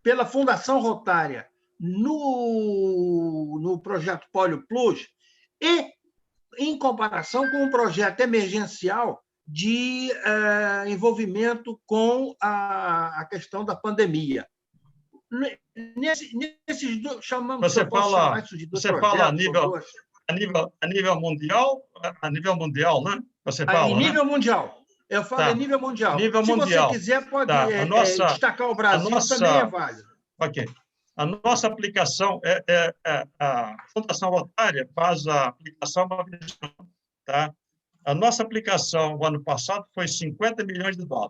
G: pela Fundação Rotária no projeto Polio Plus e em comparação com um projeto emergencial de envolvimento com a questão da pandemia. Nesses dois, chamamos...
E: Você fala a nível mundial, né? Você fala,
G: nível mundial. Eu falo em nível mundial.
E: Nível
G: Se
E: mundial.
G: você quiser, pode destacar o Brasil, também é válido.
E: Ok. A nossa aplicação, a Fundação Rotária faz a aplicação uma vez, tá? A nossa aplicação, o ano passado, foi $50 milhões. Ela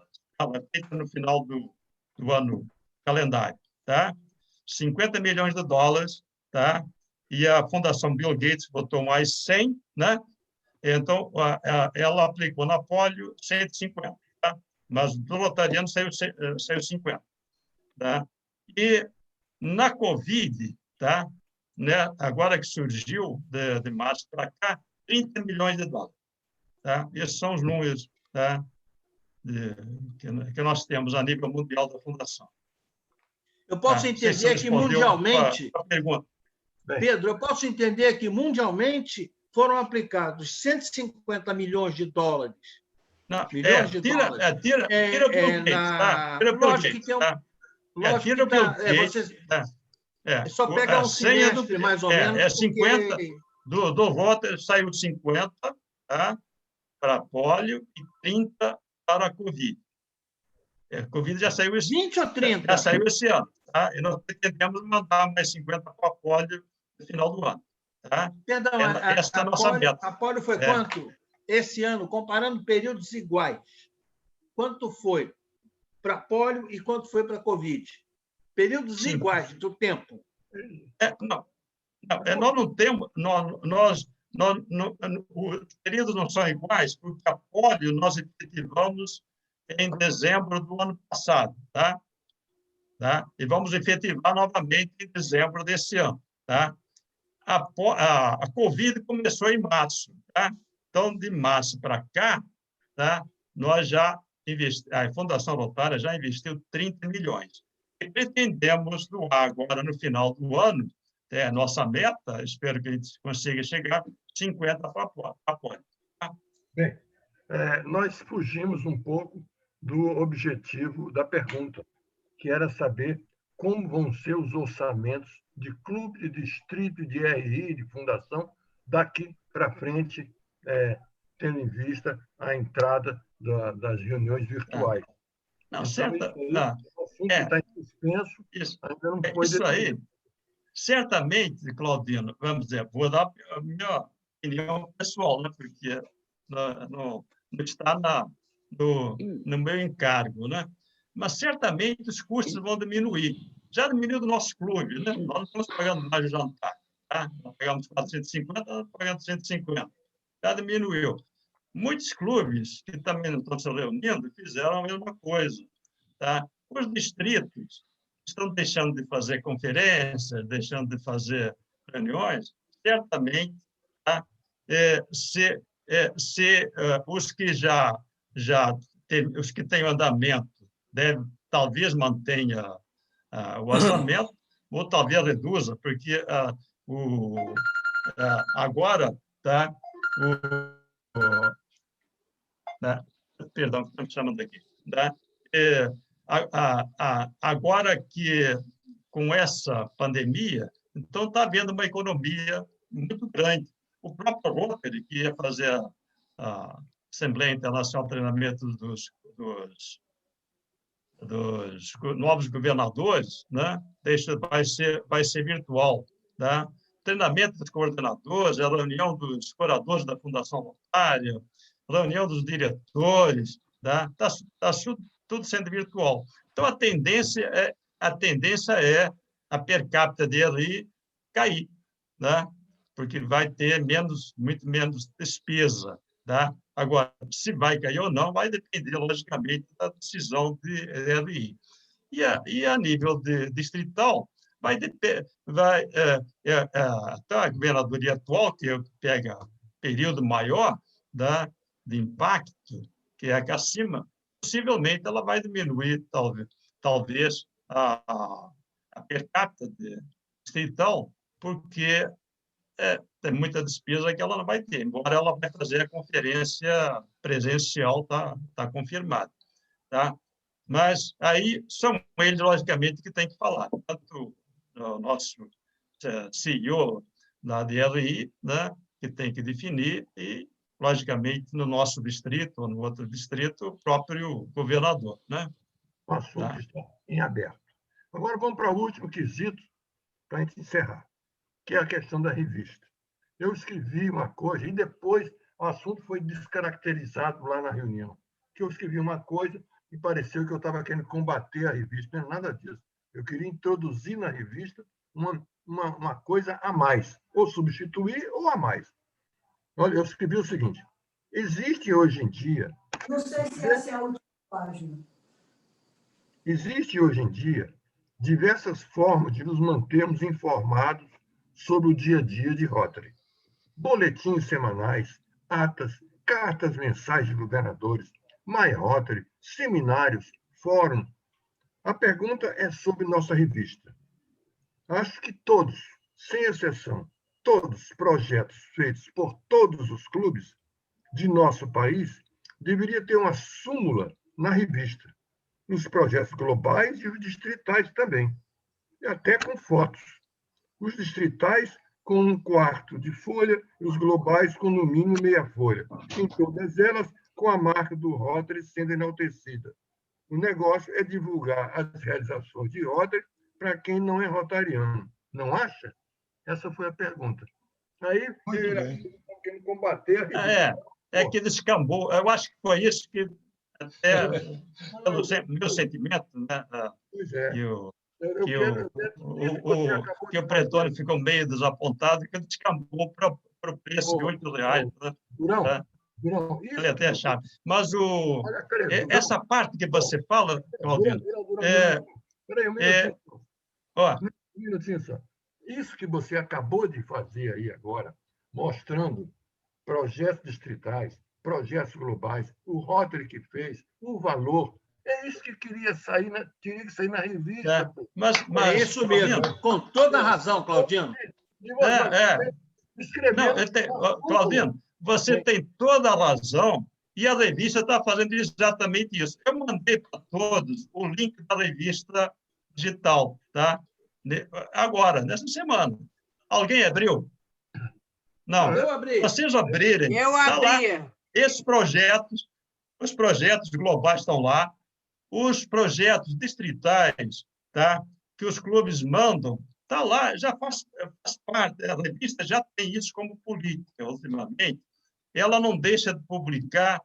E: feita no final do ano calendário. Tá? $50 milhões, tá? E a Fundação Bill Gates botou mais 100, né? Então, ela aplicou na Polio 150, tá? Mas do Rotariano saiu 50. Tá? E na Covid, tá? Né? Agora que surgiu, de março para cá, $30 milhões. Tá? Esses são os números, tá? Que nós temos a nível mundial da Fundação.
G: Eu posso entender que mundialmente, Pedro, eu posso entender que mundialmente foram aplicados $150 milhões.
E: Não, tira Bill Gates, tá? Tira Bill Gates, tá?
G: Lógico que é só pegar um semestre, mais ou menos.
E: É 50, do voto saiu 50, tá? Para pólio e 30 para a Covid. A Covid já saiu
G: 20 ou 30?
E: Já saiu esse ano. Tá? E nós pretendemos mandar mais 50 para a pólio no final do ano. Tá?
G: Perdão,
E: essa é a nossa meta.
G: A pólio foi quanto? Esse ano, comparando períodos iguais, quanto foi para a pólio e quanto foi para a Covid? Períodos iguais do tempo.
E: Nós não temos... os períodos não são iguais, porque a pólio nós efetivamos em dezembro do ano passado, tá? E vamos efetivar novamente em dezembro desse ano, tá? A Covid começou em março, tá? Então, de março para cá, tá? Nós já a Fundação Rotária já investiu 30 milhões. E pretendemos doar agora, no final do ano, nossa meta, espero que a gente consiga chegar, 50 para a pólio. Tá?
A: Bem, nós fugimos um pouco do objetivo da pergunta, que era saber como vão ser os orçamentos de clube, de distrito, de RI, de fundação, daqui para frente, tendo em vista a entrada das reuniões virtuais.
E: Não,
A: então,
E: certo.
A: Assim que está em suspenso, ainda não foi
E: isso aí. Certamente, Claudino, vamos dizer, vou dar a minha opinião pessoal, né? Porque não está no meu encargo, né? Mas certamente os custos vão diminuir. Já diminuiu do nosso clube, né? Nós não estamos pagando mais o jantar. Tá? Nós pagamos 450, nós estamos pagando 150. Já diminuiu. Muitos clubes que também não estão se reunindo fizeram a mesma coisa. Tá? Os distritos estão deixando de fazer conferências, deixando de fazer reuniões, certamente, tá? Os que os que têm andamento talvez mantenha o orçamento, ou talvez reduza, porque agora, tá? Perdão, estou me chamando aqui. Tá? Agora que, com essa pandemia, então está havendo uma economia muito grande. O próprio Rotary, que ia fazer a Assembleia Internacional de Treinamento dos novos governadores, né? Vai ser virtual. Né? Treinamento dos coordenadores, a reunião dos curadores da Fundação Rotária, reunião dos diretores, está tudo sendo virtual. Então, a tendência é a per capita dele cair, né? Porque vai ter muito menos despesa. Tá? Agora, se vai cair ou não, vai depender, logicamente, da decisão de RI. E a nível distrital, a governadoria atual, que pega período maior, tá? De impacto, que é aqui acima, possivelmente ela vai diminuir, talvez a per capita distrital, porque tem muita despesa que ela não vai ter, embora ela vai fazer a conferência presencial, tá confirmado. Tá? Mas aí são eles, logicamente, que têm que falar. Tanto o nosso CEO da DRI, né, que tem que definir, e, logicamente, no nosso distrito ou no outro distrito, o próprio governador. Né?
A: O assunto está em aberto. Agora vamos para o último quesito, para a gente encerrar, que é a questão da revista. Eu escrevi uma coisa e depois o assunto foi descaracterizado lá na reunião, que eu escrevi uma coisa e pareceu que eu estava querendo combater a revista. Não é nada disso. Eu queria introduzir na revista uma coisa a mais, ou substituir ou a mais. Olha, eu escrevi o seguinte: existe hoje em dia...
K: Não sei se essa é a última página.
A: Existe hoje em dia diversas formas de nos mantermos informados sobre o dia a dia de Rotary. Boletins semanais, atas, cartas mensais de governadores, My Rotary, seminários, fórum. A pergunta é sobre nossa revista. Acho que todos, sem exceção, todos os projetos feitos por todos os clubes de nosso país deveria ter uma súmula na revista. nos projetos globais e os distritais também, e até com fotos. Os distritais com 1/4 de folha e os globais com, no mínimo, meia folha. Em todas elas, com a marca do Rotary sendo enaltecida. O negócio é divulgar as realizações de Rotary para quem não é rotariano. Não acha? Essa foi a pergunta. Aí, estão querendo combater
E: É que descambou. Eu acho que foi isso que, até pelo meu sentimento, né?
A: Pois é.
E: Que o Pretônio ficou meio desapontado, que ele descambou para o preço de R$8. Né?
A: Durão,
E: ele até achava. Mas essa parte que você fala, Claudino,
A: um minutinho só. Isso que você acabou de fazer aí agora, mostrando projetos distritais, projetos globais, o Rotary que fez, o valor, é isso que queria que sair na revista.
B: Mas é isso mesmo, com toda a razão, Claudino.
E: Claudino, você tem toda a razão e a revista está fazendo exatamente isso. Eu mandei para todos o link da revista digital, tá? Agora, nessa semana. Alguém abriu? Não.
B: Eu abri.
E: Vocês abrirem.
D: Eu abri.
E: Lá, esses projetos, os projetos globais estão lá, os projetos distritais, tá? Que os clubes mandam, está lá, já faz parte. A revista já tem isso como política, ultimamente. Ela não deixa de publicar.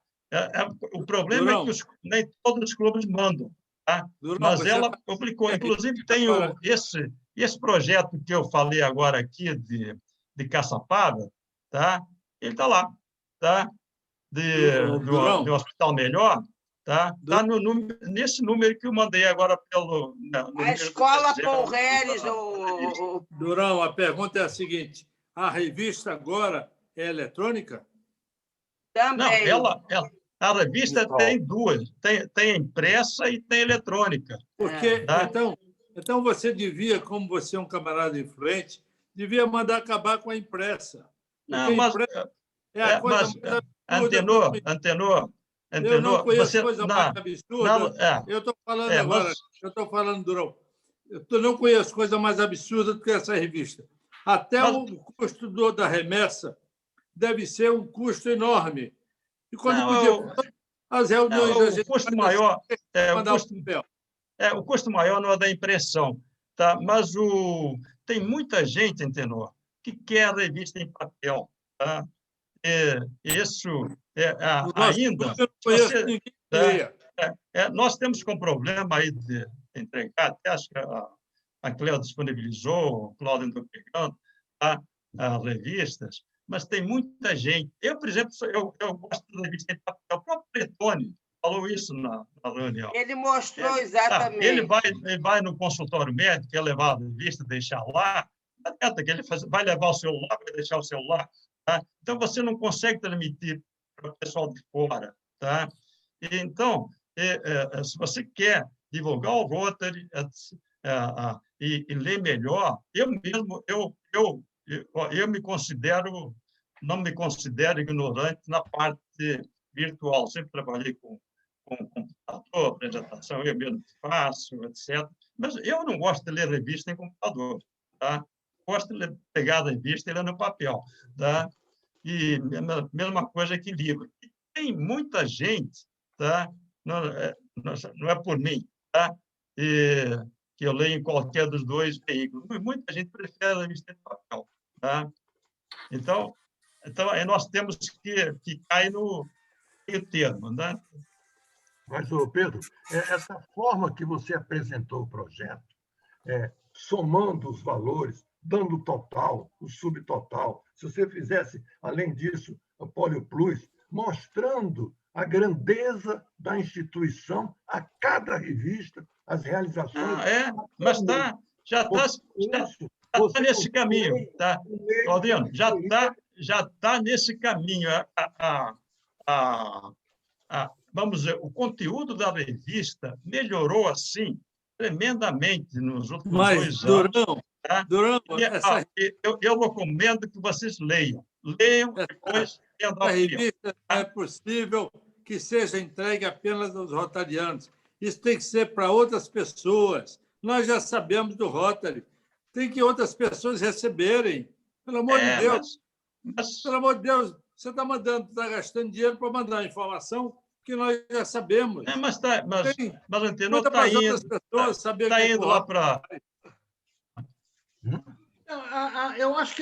E: O problema é que nem todos os clubes mandam. Tá? Mas ela publicou. Inclusive, tem esse projeto que eu falei agora aqui de Caçapava, tá? Ele está lá. Tá? Do Hospital Melhor. Tá nesse número que eu mandei agora pelo...
D: A Escola Paul Reles.
B: Durão, a pergunta é a seguinte. A revista agora é eletrônica?
D: Também.
E: Não, a revista tem duas. Tem impressa e tem eletrônica.
B: Porque, então você devia, como você é um camarada influente, devia mandar acabar com a impressa.
E: Não, mas... Antenor,
B: eu não conheço coisa mais absurda. Eu estou falando agora, eu estou falando, Durão. Eu não conheço coisa mais absurda do que essa revista. Até o custo da remessa deve ser um custo enorme. E quando as reuniões...
E: O custo maior... o custo maior não é da impressão, tá? Mas tem muita gente, Antenor, que quer a revista em papel. Tá? Isso ainda... nós temos com problema aí de entregar, até acho que a Cléo disponibilizou, o Cláudio andou pegando, as revistas, mas tem muita gente. Eu, por exemplo, eu gosto da revista em papel. O próprio Pretônio falou isso na reunião.
D: Ele mostrou exatamente.
E: Ele vai no consultório médico, quer levar a revista, deixar lá, que ele vai levar o celular, vai deixar o celular. Tá? Então, você não consegue transmitir para o pessoal de fora. Tá? Então, se você quer divulgar o Rotary e ler melhor, eu mesmo, eu não me considero ignorante na parte virtual. Sempre trabalhei com computador, apresentação, eu mesmo faço, etc. Mas eu não gosto de ler revista em computador. Tá? Gosto de pegar a revista e ler no papel. Tá? E mesma coisa que livro. E tem muita gente, tá? Não é por mim, tá? Que eu leio em qualquer dos dois veículos. Muita gente prefere a revista em papel. Tá? Então nós temos que cair no meio termo. Né?
A: Mas, Pedro, essa forma que você apresentou o projeto, somando os valores, dando o total, o subtotal, se você fizesse, além disso, o Polio Plus, mostrando a grandeza da instituição a cada revista, as realizações...
E: Mas já está nesse caminho, tá? Claudino, já está nesse caminho. Vamos dizer, o conteúdo da revista melhorou assim tremendamente nos últimos 2 anos. Tá?
B: Durão,
E: eu recomendo que vocês leiam. Leiam depois.
B: A revista não é possível que seja entregue apenas aos rotarianos. Isso tem que ser para outras pessoas. Nós já sabemos do Rotary. Tem que outras pessoas receberem. Pelo amor de Deus. Pelo amor de Deus, você está gastando dinheiro para mandar informação que nós já sabemos.
E: Mas Antenor
B: está
E: está indo,
B: outras pessoas saber
E: tá
B: que
E: indo lá para...
G: Eu acho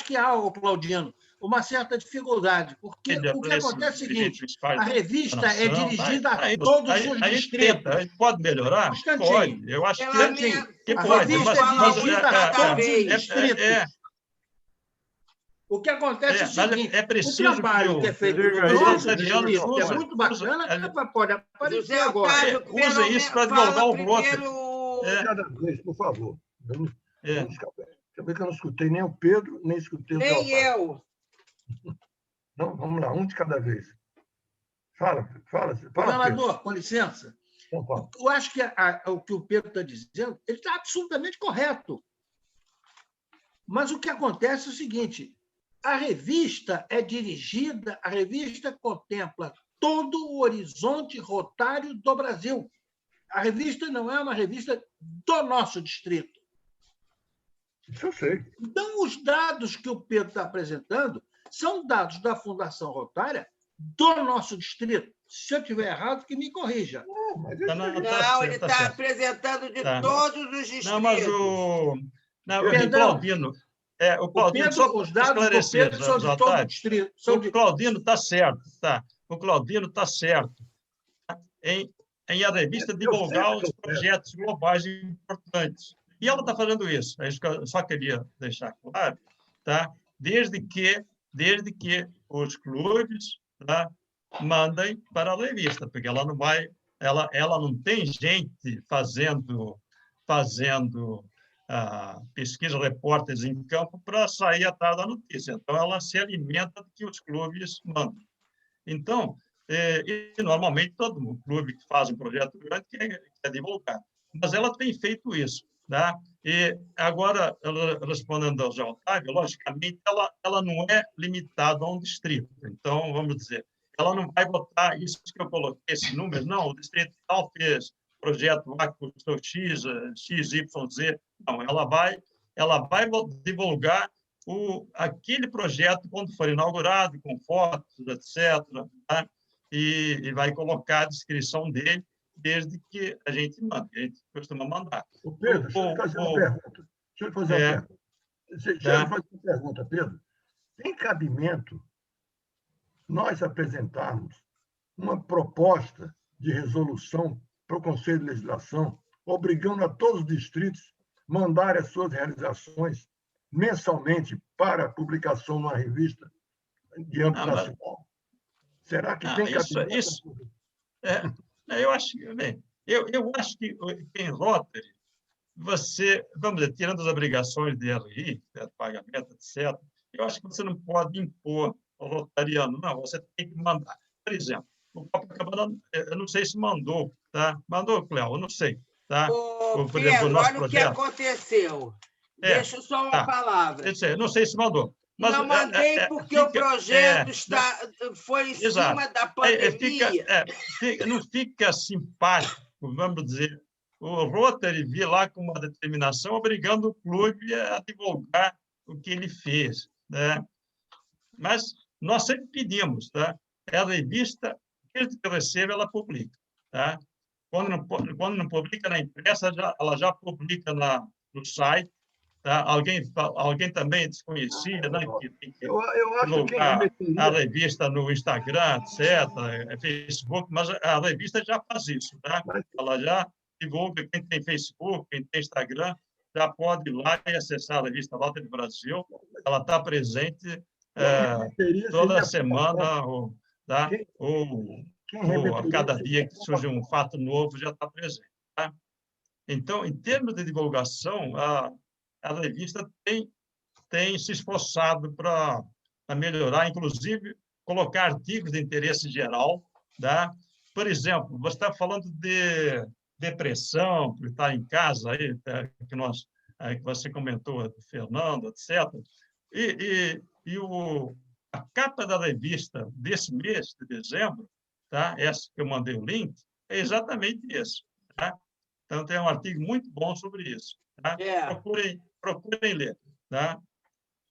G: que há, Claudino, uma certa dificuldade, porque o que acontece é o seguinte: a revista é dirigida a todos os distritos.
E: A gente pode melhorar? Pode. Eu acho que
G: a
E: pode.
G: revista é dirigida a todos os distritos. O que acontece é o seguinte: o trabalho que é feito no nosso distrito é muito bacana, pode aparecer agora.
E: Usa isso para divulgar o Rotary.
A: Cada vez, por favor. Quer ver que eu não escutei nem o Pedro, nem escutei o
D: nem eu.
A: Não, vamos lá, um de cada vez. Fala,
G: Governador,
A: Pedro.
G: com licença. Eu acho que o que o Pedro está dizendo, ele está absolutamente correto. Mas o que acontece é o seguinte: a revista contempla todo o horizonte rotário do Brasil. A revista não é uma revista do nosso distrito.
A: Isso eu sei.
G: Então, os dados que o Pedro está apresentando são dados da Fundação Rotária do nosso distrito. Se eu estiver errado, que me corrija.
D: Não, ele está apresentando de todos os distritos.
E: Não, mas o Claudino... o Claudino, só
G: os dados do Pedro são de todo o distrito.
E: O Claudino está certo, tá? O Claudino está certo em a revista divulgar os projetos globais importantes. E ela está fazendo isso. É isso que eu só queria deixar claro, tá? Desde que os clubes, tá, mandem para a revista, porque ela não vai, ela não tem gente fazendo pesquisa, repórteres em campo para sair atrás da notícia. Então, ela se alimenta do que os clubes mandam. Então, normalmente, todo clube que faz um projeto grande quer divulgar. Mas ela tem feito isso. Tá? E agora, respondendo ao Zé Otávio, logicamente, ela não é limitada a um distrito. Então, vamos dizer, ela não vai botar isso que eu coloquei, esse número, não, o distrito tal fez projeto lá que custou X, XYZ. Não, ela vai divulgar aquele projeto quando for inaugurado, com fotos, etc. Tá? E vai colocar a descrição dele, desde que a gente manda, a gente costuma mandar.
A: Pedro, deixa eu fazer uma pergunta. Deixa eu fazer uma pergunta, Pedro. Tem cabimento nós apresentarmos uma proposta de resolução para o Conselho de Legislação, obrigando a todos os distritos a mandarem as suas realizações mensalmente para publicação numa revista de âmbito nacional? Será que tem cabimento?
E: Eu acho que em Rotary, você, vamos dizer, tirando as obrigações de RI, de pagamento, etc., eu acho que você não pode impor ao rotariano, não, você tem que mandar. Por exemplo, o Copacabana, eu não sei se mandou, tá? Mandou, Cléo, eu não sei. Tá?
D: Pedro, olha o que aconteceu. Deixa só uma palavra.
E: Eu não sei se mandou. Mas,
D: não mandei porque o projeto foi em cima da pandemia.
E: Não fica simpático, vamos dizer, o Rotary vir lá com uma determinação obrigando o clube a divulgar o que ele fez. Né? Mas nós sempre pedimos, tá? A revista, desde que recebe, ela publica. Tá? Quando não publica na impressa, ela já publica no site. Tá? Alguém também desconhecia, né? Que tem que colocar a revista no Instagram, etc., Facebook, mas a revista já faz isso. Tá? Ela já divulga, quem tem Facebook, quem tem Instagram, já pode ir lá e acessar a revista Rotary Brasil. Ela está presente toda semana, tá? ou a cada dia que surge um fato novo, já está presente. Tá? Então, em termos de divulgação, a revista tem se esforçado para melhorar, inclusive colocar artigos de interesse geral. Tá? Por exemplo, você está falando de depressão, por estar em casa, aí, que você comentou, do Fernando, etc. A capa da revista desse mês, de dezembro, tá? Essa que eu mandei o link, é exatamente isso. Tá? Então, tem um artigo muito bom sobre isso. Tá? Procurem ler. Tá?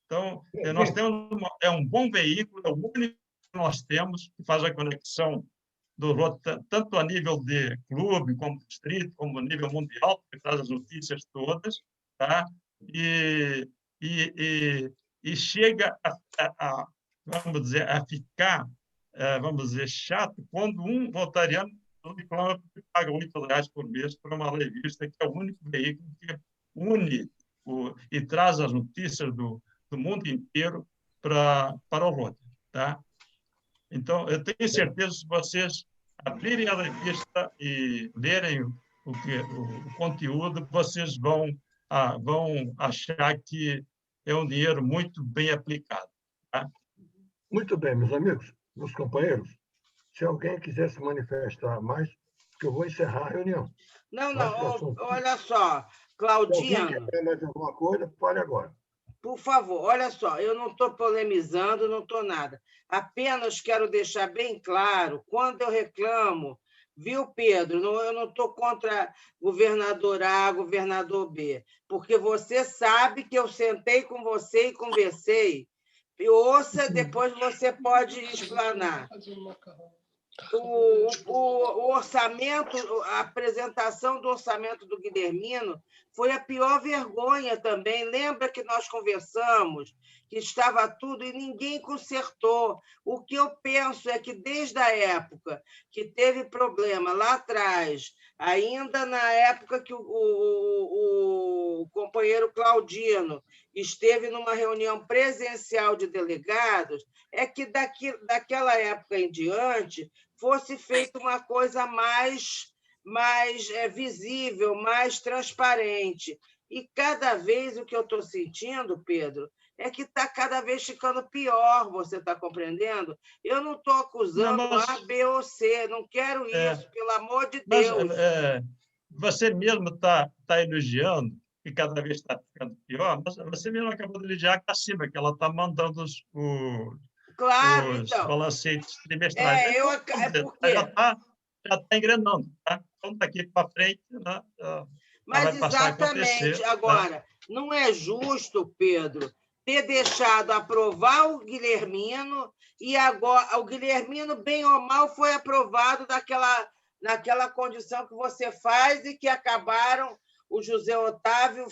E: Então, nós temos um bom veículo, é o único que nós temos, que faz a conexão tanto a nível de clube, como distrito, como a nível mundial, que traz as notícias todas, tá? E chega vamos dizer, a ficar, vamos dizer, chato quando um rotariano reclama que paga R$8 por mês para uma revista, que é o único veículo que une e traz as notícias do mundo inteiro para o Rotary. Tá? Então, eu tenho certeza que se vocês abrirem a revista e lerem o conteúdo, vocês vão achar que é um dinheiro muito bem aplicado. Tá?
A: Muito bem, meus amigos, meus companheiros. Se alguém quiser se manifestar mais, que eu vou encerrar a reunião.
D: Não, olha só, Claudino.
A: Se alguém quer mais alguma coisa, fale agora.
D: Por favor, olha só, eu não estou polemizando, não estou nada. Apenas quero deixar bem claro, quando eu reclamo, viu, Pedro? Eu não estou contra governador A, governador B, porque você sabe que eu sentei com você e conversei. E ouça, depois você pode explanar. O orçamento, a apresentação do orçamento do Guilhermino foi a pior vergonha também. Lembra que nós conversamos, que estava tudo e ninguém consertou. O que eu penso é que desde a época que teve problema lá atrás, ainda na época que o companheiro Claudino esteve numa reunião presencial de delegados, é que daquela época em diante fosse feita uma coisa mais visível, mais transparente. E cada vez o que eu estou sentindo, Pedro, é que está cada vez ficando pior, você está compreendendo? Eu não estou acusando A, B ou C, não quero isso, pelo amor de Deus.
E: Você mesmo está elogiando que cada vez está ficando pior, mas você mesmo acabou de elogiar que acima, que ela está mandando os balancetes trimestrais.
D: Porque
E: já está engrenando. Tá? Então, daqui para frente, né,
D: mas
E: vai passar a acontecer.
D: Exatamente. Agora, não é justo, Pedro, ter deixado aprovar o Guilhermino e agora o Guilhermino, bem ou mal, foi aprovado naquela condição que você faz e que acabaram o José Otávio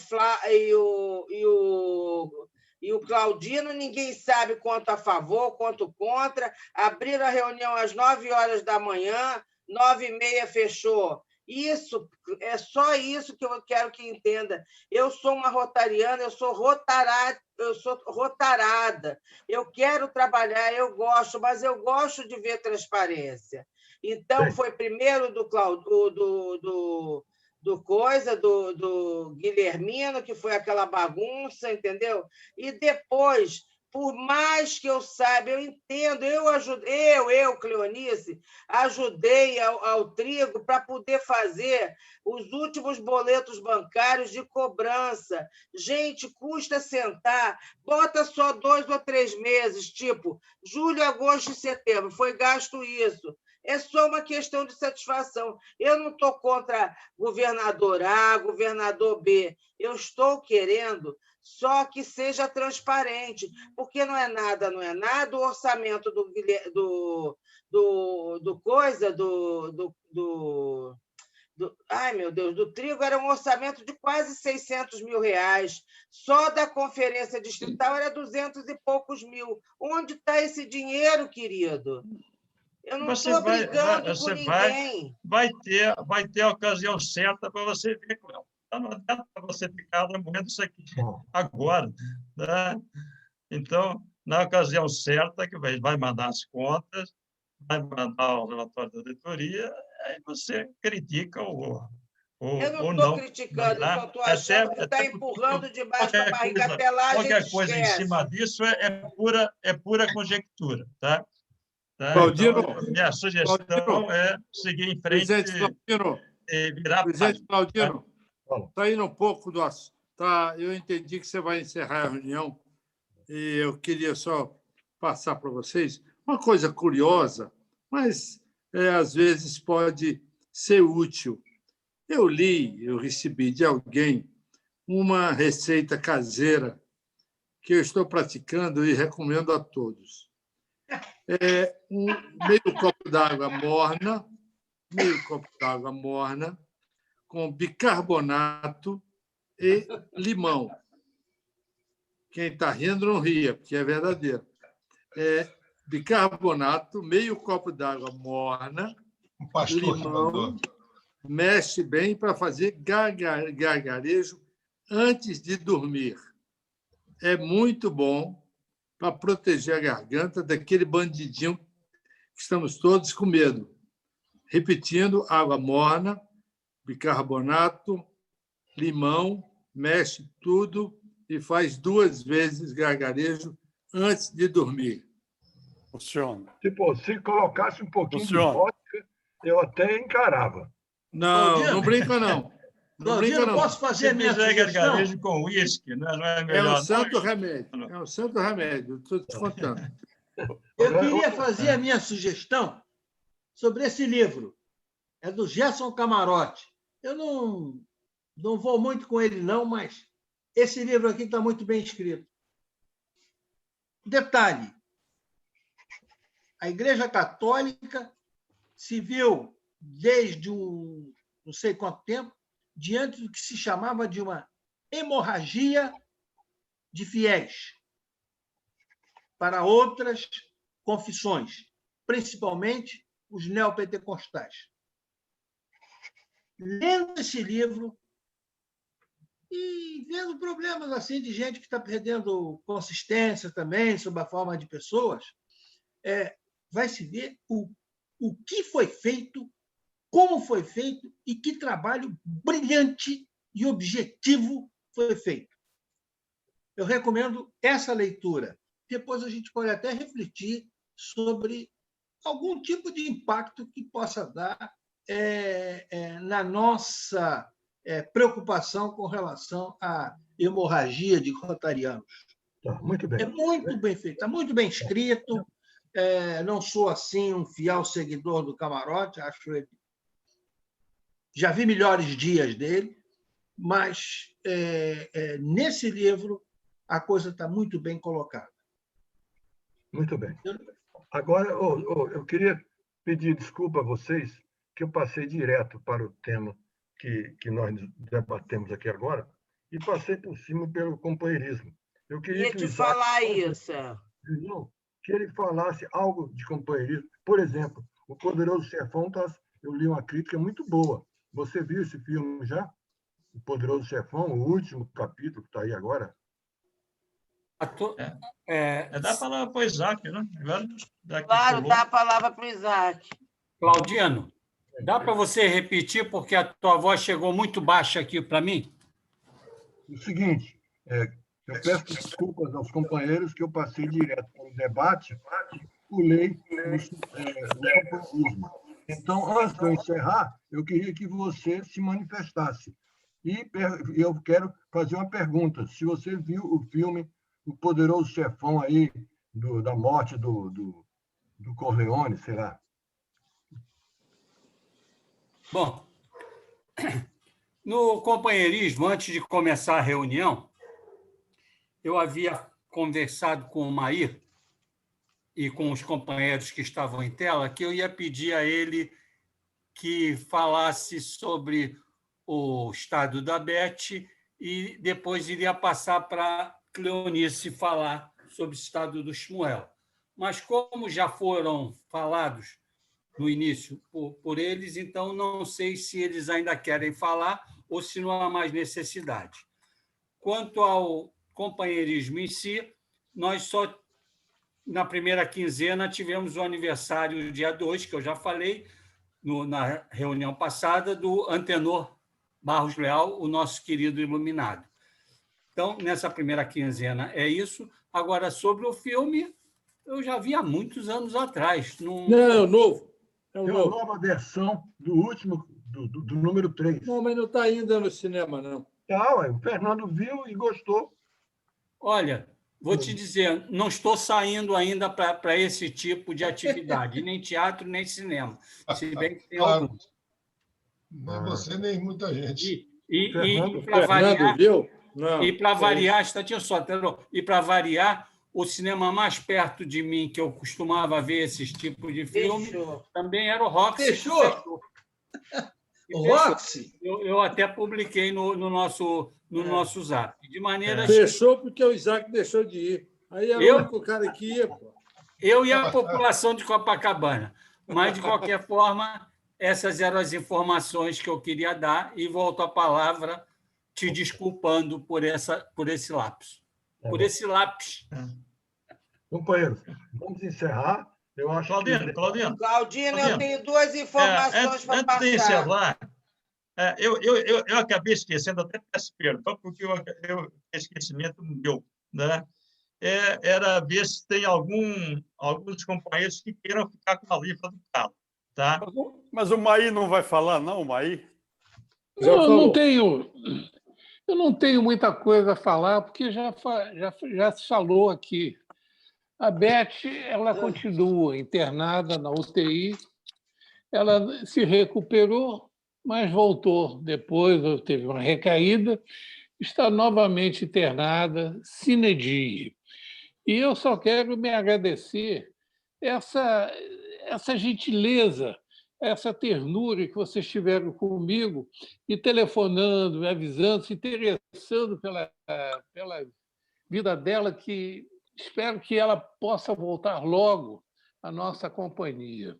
D: e o Claudino, ninguém sabe quanto a favor, quanto contra. Abriram a reunião às 9h da manhã, 9h30 fechou. Isso, é só isso que eu quero que entenda. Eu sou uma rotariana, eu sou rotarada. Eu quero trabalhar, eu gosto, mas eu gosto de ver transparência. Então, foi primeiro do Guilhermino, que foi aquela bagunça, entendeu? E depois, por mais que eu saiba, eu entendo, Cleonice, ajudei ao Trigo para poder fazer os últimos boletos bancários de cobrança. Gente, custa sentar, bota só 2 ou 3 meses, tipo, julho, agosto e setembro, foi gasto isso. É só uma questão de satisfação. Eu não estou contra governador A, governador B. Eu estou querendo só que seja transparente, porque não é nada. O orçamento do Trigo era um orçamento de quase R$600 mil. Só da conferência distrital era 200 e poucos mil. Onde está esse dinheiro, querido? Eu não estou brigando com ninguém.
E: Vai ter a ocasião certa para você ver, Cléo. Não adianta você ficar remoendo isso aqui agora. Né? Então, na ocasião certa, que vai mandar as contas, vai mandar o relatório da auditoria, aí você critica ou não.
D: Eu não estou criticando, eu só estou achando que está empurrando debaixo da barriga até lá.
E: Qualquer coisa em cima disso é pura conjectura. Tá?
B: Claudino,
E: então, minha sugestão é seguir em frente e virar
B: Presidente Claudino, está indo um pouco do assunto. Tá, eu entendi que você vai encerrar a reunião e eu queria só passar para vocês uma coisa curiosa, mas às vezes pode ser útil. Eu recebi de alguém uma receita caseira que eu estou praticando e recomendo a todos. É meio copo d'água morna, com bicarbonato e limão. Quem está rindo não ria, porque é verdadeiro. Bicarbonato, meio copo d'água morna, limão, mexe bem para fazer gargarejo antes de dormir. É muito bom para proteger a garganta daquele bandidinho que estamos todos com medo. Repetindo, água morna, bicarbonato, limão, mexe tudo e faz 2 vezes gargarejo antes de dormir.
H: Funciona.
A: Se colocasse um pouquinho de vodka, eu até encarava.
B: Não brinca, não. Não brinca, não.
G: Posso fazer a minha sugestão?
E: Gargarejo com uísque, não é melhor?
B: É um santo remédio. É um santo remédio, estou te contando.
G: Eu queria fazer a minha sugestão sobre esse livro. É do Gerson Camarote. Eu não vou muito com ele, não, mas esse livro aqui está muito bem escrito. Detalhe: a Igreja Católica se viu, desde não sei quanto tempo, diante do que se chamava de uma hemorragia de fiéis para outras confissões, principalmente os neopentecostais. Lendo esse livro e vendo problemas assim de gente que está perdendo consistência também sob a forma de pessoas, vai se ver o que foi feito, como foi feito e que trabalho brilhante e objetivo foi feito. Eu recomendo essa leitura. Depois a gente pode até refletir sobre algum tipo de impacto que possa dar na nossa preocupação com relação à hemorragia de rotarianos.
A: Muito bem.
G: É muito bem feito, está muito bem escrito. Não sou assim um fiel seguidor do Camarote, acho ele. Já vi melhores dias dele, mas nesse livro a coisa está muito bem colocada.
A: Muito bem. Agora, eu queria pedir desculpa a vocês que eu passei direto para o tema que nós debatemos aqui agora e passei por cima pelo companheirismo. Eu queria
D: te falar isso.
A: Não, que ele falasse algo de companheirismo. Por exemplo, O Poderoso Chefão, eu li uma crítica muito boa. Você viu esse filme já? O Poderoso Chefão, o último capítulo que está aí agora?
E: Dá a palavra para o Isaac, né?
D: Claro, dá a palavra para o Isaac.
L: Claudiano, dá para você repetir, porque a tua voz chegou muito baixa aqui para mim?
A: O seguinte, eu peço desculpas aos companheiros que eu passei direto para o debate e pulei no companheirismo. Então, antes de eu encerrar, eu queria que você se manifestasse. E eu quero fazer uma pergunta. Se você viu o filme O Poderoso Chefão aí, da morte do Corleone, sei lá.
L: Bom, no companheirismo, antes de começar a reunião, eu havia conversado com o Mair e com os companheiros que estavam em tela que eu ia pedir a ele que falasse sobre o estado da Beth e depois iria passar para Cleonice falar sobre o estado do Shmuel. Mas, como já foram falados no início por eles, então não sei se eles ainda querem falar ou se não há mais necessidade. Quanto ao companheirismo em si, nós só, na primeira quinzena, tivemos o aniversário, dia 2, que eu já falei, na reunião passada, do Antenor Barros Leal, o nosso querido iluminado. Então, nessa primeira quinzena é isso. Agora, sobre o filme, eu já vi há muitos anos atrás.
B: Não, é o novo.
A: É uma nova versão do último, do número 3.
B: Não, mas não está ainda no cinema, não.
A: O Fernando viu e gostou.
L: Olha, vou te dizer, não estou saindo ainda para esse tipo de atividade, nem teatro, nem cinema. Se bem que tem alguns.
F: Nem você, nem muita gente.
L: E para variar, e para variar, o cinema mais perto de mim, que eu costumava ver esses tipos de filme, também era o Roxy.
G: Fechou? O Roxy?
L: Eu até publiquei no nosso Zap. De maneira
B: Fechou porque o Isaac deixou de ir. Aí era o único cara que ia. Pô.
L: Eu e a população de Copacabana. Mas, de qualquer forma, essas eram as informações que eu queria dar e volto a palavra te desculpando por esse lapso. Por esse lápis.
A: Companheiros, vamos encerrar. Eu acho
D: Claudino, eu tenho duas informações para passar.
E: Antes de encerrar, eu acabei esquecendo, até peço perdão, porque eu esquecimento meu, né? Era ver se tem alguns companheiros que queiram ficar com a lista do carro. Tá?
H: Mas o Maí não vai falar, não, o Maí?
B: Eu não tenho muita coisa a falar, porque já se falou aqui. A Beth, ela continua internada na UTI, ela se recuperou, mas voltou depois, teve uma recaída, está novamente internada, sine die. E eu só quero me agradecer essa gentileza, essa ternura que vocês tiveram comigo, e telefonando, me avisando, se interessando pela vida dela, que espero que ela possa voltar logo à nossa companhia.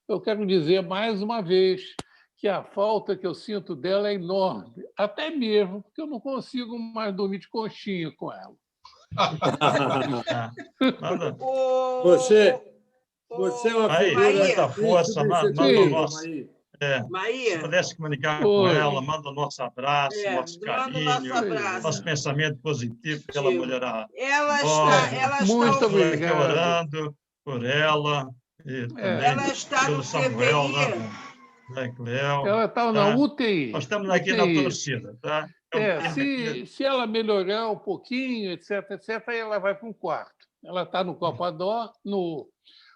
B: Eu quero dizer mais uma vez que a falta que eu sinto dela é enorme, até mesmo porque eu não consigo mais dormir de conchinha com ela. Você é uma figura...
E: Muita força, manda o nosso... se pudesse comunicar com ela, manda o nosso abraço, nosso carinho, nosso pensamento positivo pela mulherada.
D: Ela está
E: muito obrigado. Orando por ela e também
D: ela está
E: pelo
D: no
E: Samuel,
D: CVI.
E: Ela
B: está na UTI.
E: Nós estamos aqui na torcida. Tá?
B: Se ela melhorar um pouquinho, etc., aí ela vai para um quarto. Ela está no Copa Dó, no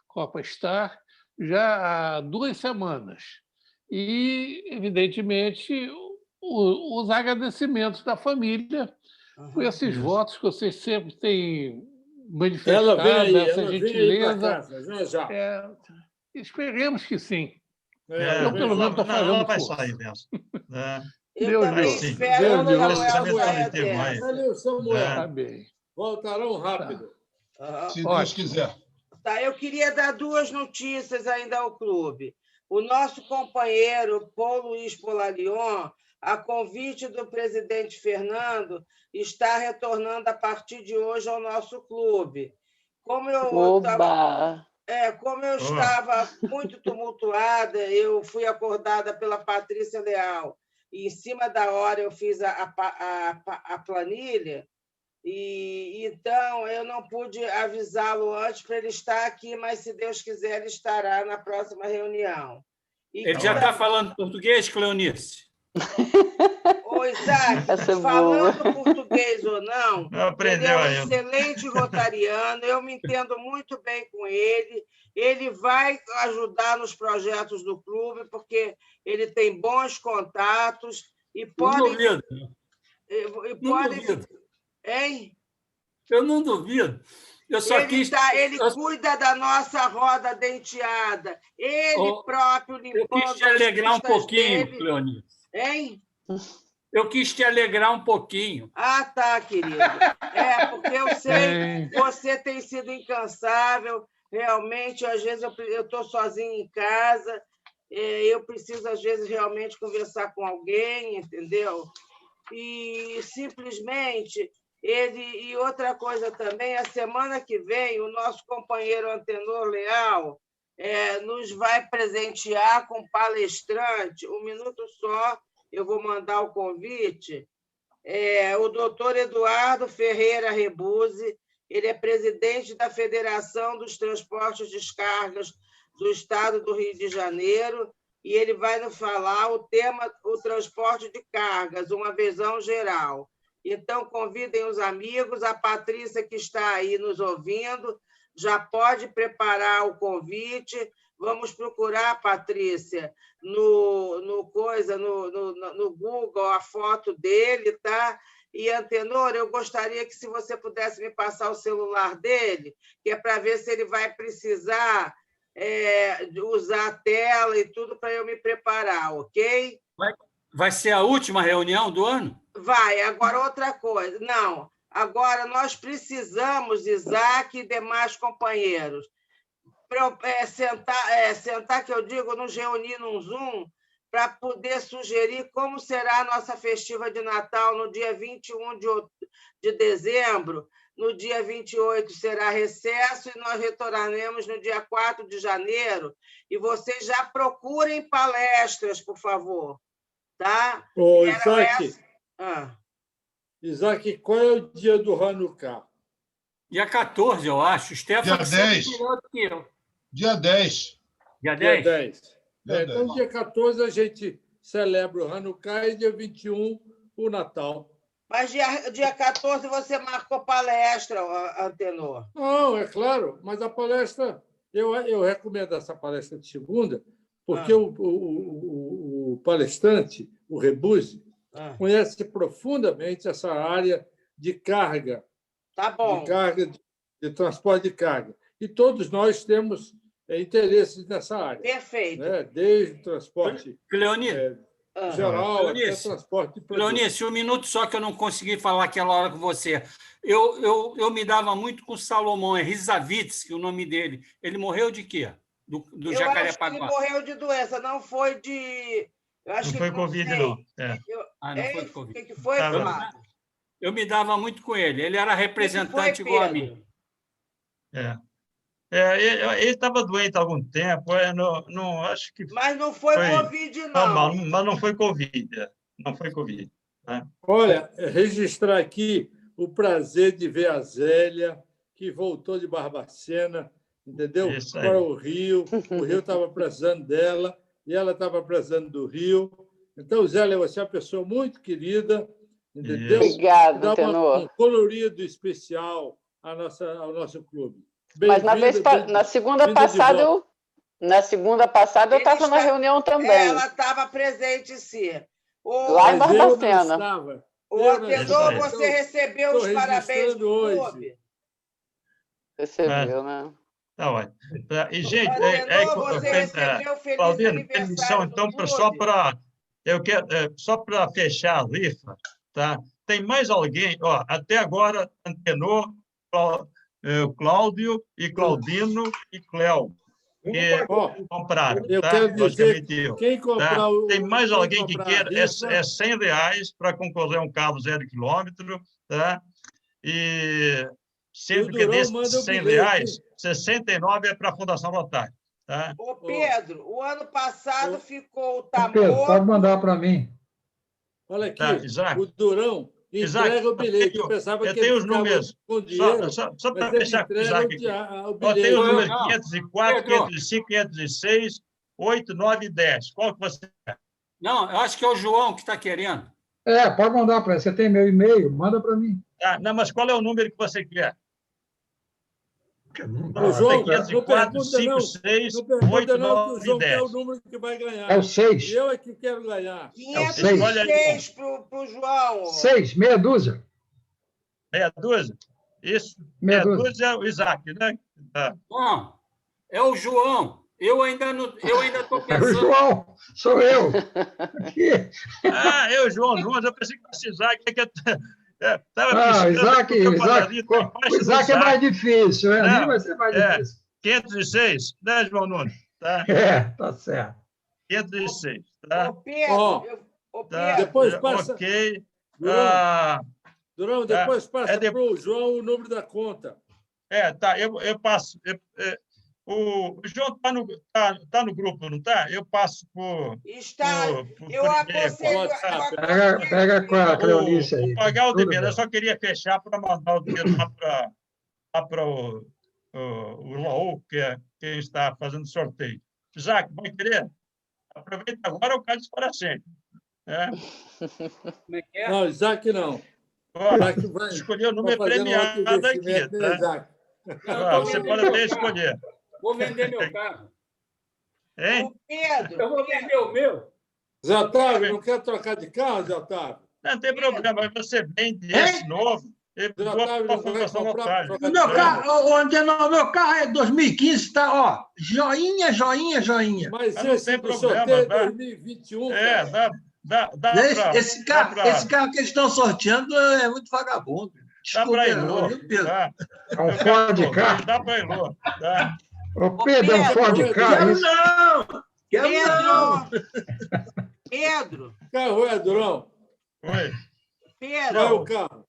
B: Copa Star, já há 2 semanas. E, evidentemente, os agradecimentos da família por esses votos que vocês sempre têm manifestado, essa gentileza. Esperemos que sim. Eu, pelo menos, estou fazendo
E: ela vai
B: força.
E: sair dessa.
D: Eu também espero que
B: o Samuel tá bem. Voltarão rápido.
F: Se Deus quiser.
D: Tá, eu queria dar 2 notícias ainda ao clube. O nosso companheiro Paul Luiz Polarion, a convite do presidente Fernando, está retornando a partir de hoje ao nosso clube. Como eu estava muito tumultuada, eu fui acordada pela Patrícia Leal, e em cima da hora eu fiz a planilha, e então eu não pude avisá-lo antes para ele estar aqui, mas, se Deus quiser, ele estará na próxima reunião.
L: Ele já está falando português, Cleonice?
D: Ô, Isaac, falando português ou não, ele é um excelente rotariano, eu me entendo muito bem com ele, ele vai ajudar nos projetos do clube, porque ele tem bons contatos e pode...
L: Não duvido.
D: Hein?
L: Eu não duvido.
D: Ele cuida da nossa roda denteada, ele próprio limpando.
L: Eu quis te alegrar um pouquinho, Cleonice.
D: Hein?
L: Eu quis te alegrar um pouquinho.
D: Ah, tá, querido. Porque eu sei que você tem sido incansável. Realmente, às vezes, eu estou sozinha em casa, eu preciso, às vezes, realmente conversar com alguém, entendeu? E, simplesmente, e outra coisa também, a semana que vem, o nosso companheiro Antenor Leal nos vai presentear com palestrante, um minuto só, eu vou mandar o convite, o doutor Eduardo Ferreira Rebuzzi, ele é presidente da Federação dos Transportes de Cargas do Estado do Rio de Janeiro, e ele vai nos falar o tema, o transporte de cargas, uma visão geral. Então, convidem os amigos, a Patrícia, que está aí nos ouvindo, já pode preparar o convite, Vamos procurar, Patrícia, no Google a foto dele, tá? E, Antenor, eu gostaria que, se você pudesse me passar o celular dele, que é para ver se ele vai precisar de usar a tela e tudo para eu me preparar, ok?
L: Vai ser a última reunião do ano?
D: Vai. Agora, outra coisa. Não, agora nós precisamos, Isaac e demais companheiros, sentar, que eu digo, nos reunir num Zoom, para poder sugerir como será a nossa festiva de Natal no dia 21 de dezembro. No dia 28 será recesso e nós retornaremos no dia 4 de janeiro. E vocês já procurem palestras, por favor. Tá?
B: Isaac, Isaac, qual é o dia do Hanukkah?
L: Dia 14, eu acho. Stefano,
F: dia 10. Dia 10.
L: Dia 10?
B: Dia 10. Então, dia 14 a gente celebra o Hanukkah e dia 21 o Natal.
D: Mas dia 14 você marcou palestra, Antenor.
B: Não, é claro, mas a palestra, eu recomendo essa palestra de segunda, porque o palestrante, o Rebuzzi, conhece profundamente essa área de carga.
D: Tá bom.
B: De carga, de transporte de carga. E todos nós temos interesses nessa área.
D: Perfeito.
B: Né? Desde transporte geral até transporte de produtos.
L: Cleonice, um minuto só que eu não consegui falar aquela hora com você. Eu me dava muito com o Salomão, é Rizavitsky o nome dele. Ele morreu de quê? Do Jacarepaguá.
D: Ele morreu de doença, não foi de...
E: Não foi Covid, não.
L: Não foi de Covid.
D: O que foi, Flávio?
L: Eu me dava muito com ele. Ele era representante igual a mim.
E: Ele estava doente há algum tempo, não acho que...
D: Mas não foi Covid, não.
E: Mas não foi Covid. Não foi Covid. Né?
B: Olha, registrar aqui o prazer de ver a Zélia, que voltou de Barbacena, entendeu? Para o Rio. O Rio estava precisando dela e ela estava precisando do Rio. Então, Zélia, você é uma pessoa muito querida, entendeu?
M: Obrigado,
B: dá
M: Tenor.
B: Um colorido especial ao nosso clube.
M: Mas na segunda passada eu estava na reunião também.
D: Ela estava presente, sim.
M: Lá em Barbacena.
D: O Antenor, você recebeu os parabéns do clube?
M: Recebeu, né?
E: Tá ótimo. E, gente, Claudino, permissão, então, só para fechar a rifa, tá? Tem mais alguém? Até agora, Antenor, Cláudio e Claudino e Cléo, que compraram.
B: Eu quero dizer que quem comprar
E: tem mais alguém que queira? É R$100 para concorrer a um carro 0 km, tá? E sendo que desses R$100, 69 é para a Fundação Rotário. Tá?
D: Ô, Pedro, o ano passado ficou o Tamor...
I: Pedro, pode mandar para mim.
B: Olha aqui, o Durão entrega o bilhete. Eu pensava que
E: tem os números. Só para fechar com o Isaac aqui. Tem os números 504, 505, 506, 8, 9 e 10. Qual que você quer?
L: Não, eu acho que é o João que está querendo.
I: Pode mandar para ele. Você tem meu e-mail? Manda para mim.
E: Não, mas qual é o número que você quer?
B: O João,
E: 504, 56, 8, 9 e 10.
B: É o número que vai ganhar.
I: É o 6.
B: Eu é que quero ganhar.
D: 506 para o João.
I: 6, meia dúzia.
E: Meia dúzia? Isso. Meia dúzia é o Isaac, né?
L: Não, é o João. Eu ainda estou pensando.
I: É o João, sou eu.
E: Eu, João, eu pensei que fosse Isaac.
I: Isaac é mais difícil, né? A mim vai ser mais difícil.
E: 506, né, João Nunes? Tá?
I: Tá certo.
E: 506, tá?
B: Depois passa...
E: Ok.
B: Durão, depois passa para o João o número da conta.
E: Tá, eu passo... O João está no grupo, não está? Eu passo por...
D: Está. Eu aconselho...
I: Pega com a Cleonice aí.
E: Vou pagar o dinheiro. Eu só queria fechar para mandar o dinheiro lá para o Raul, que é quem está fazendo o sorteio. Isaac, vai querer? Aproveita agora ou cai para sempre.
B: Não, Isaac não.
E: Isaac vai escolher o número premiado aqui. Tá? Você pode até escolher.
L: Vou vender meu carro.
E: Hein?
D: Pedro,
B: eu vou vender o meu. Zé Otávio, não quer trocar de carro, Zé Otávio?
E: Não tem problema, mas você vende esse novo e
B: Zé
E: boa
B: Otávio não vai
E: fundação
B: comprar para
E: Otávio.
B: trocar
G: O
B: de
G: meu
B: carro.
G: carro, meu carro é 2015, tá, ó, joinha, joinha, joinha.
B: Mas
E: Mas não
B: esse
E: tem
B: do
E: problema,
B: sorteio é
E: dá.
B: 2021,
E: É,
B: cara.
E: dá
G: Esse carro que eles estão sorteando é muito vagabundo.
E: Dá para Elô,
G: viu, Pedro?
E: tá?
I: É um Ford Ka.
E: Dá para Elô, tá?
I: Ô, Pedro, é um Ford Ka.
G: Quero
I: isso?
G: não! Quero não!
D: Pedro,
B: Carro é, Durão?
E: Oi.
D: Pedro,
B: Qual é o carro?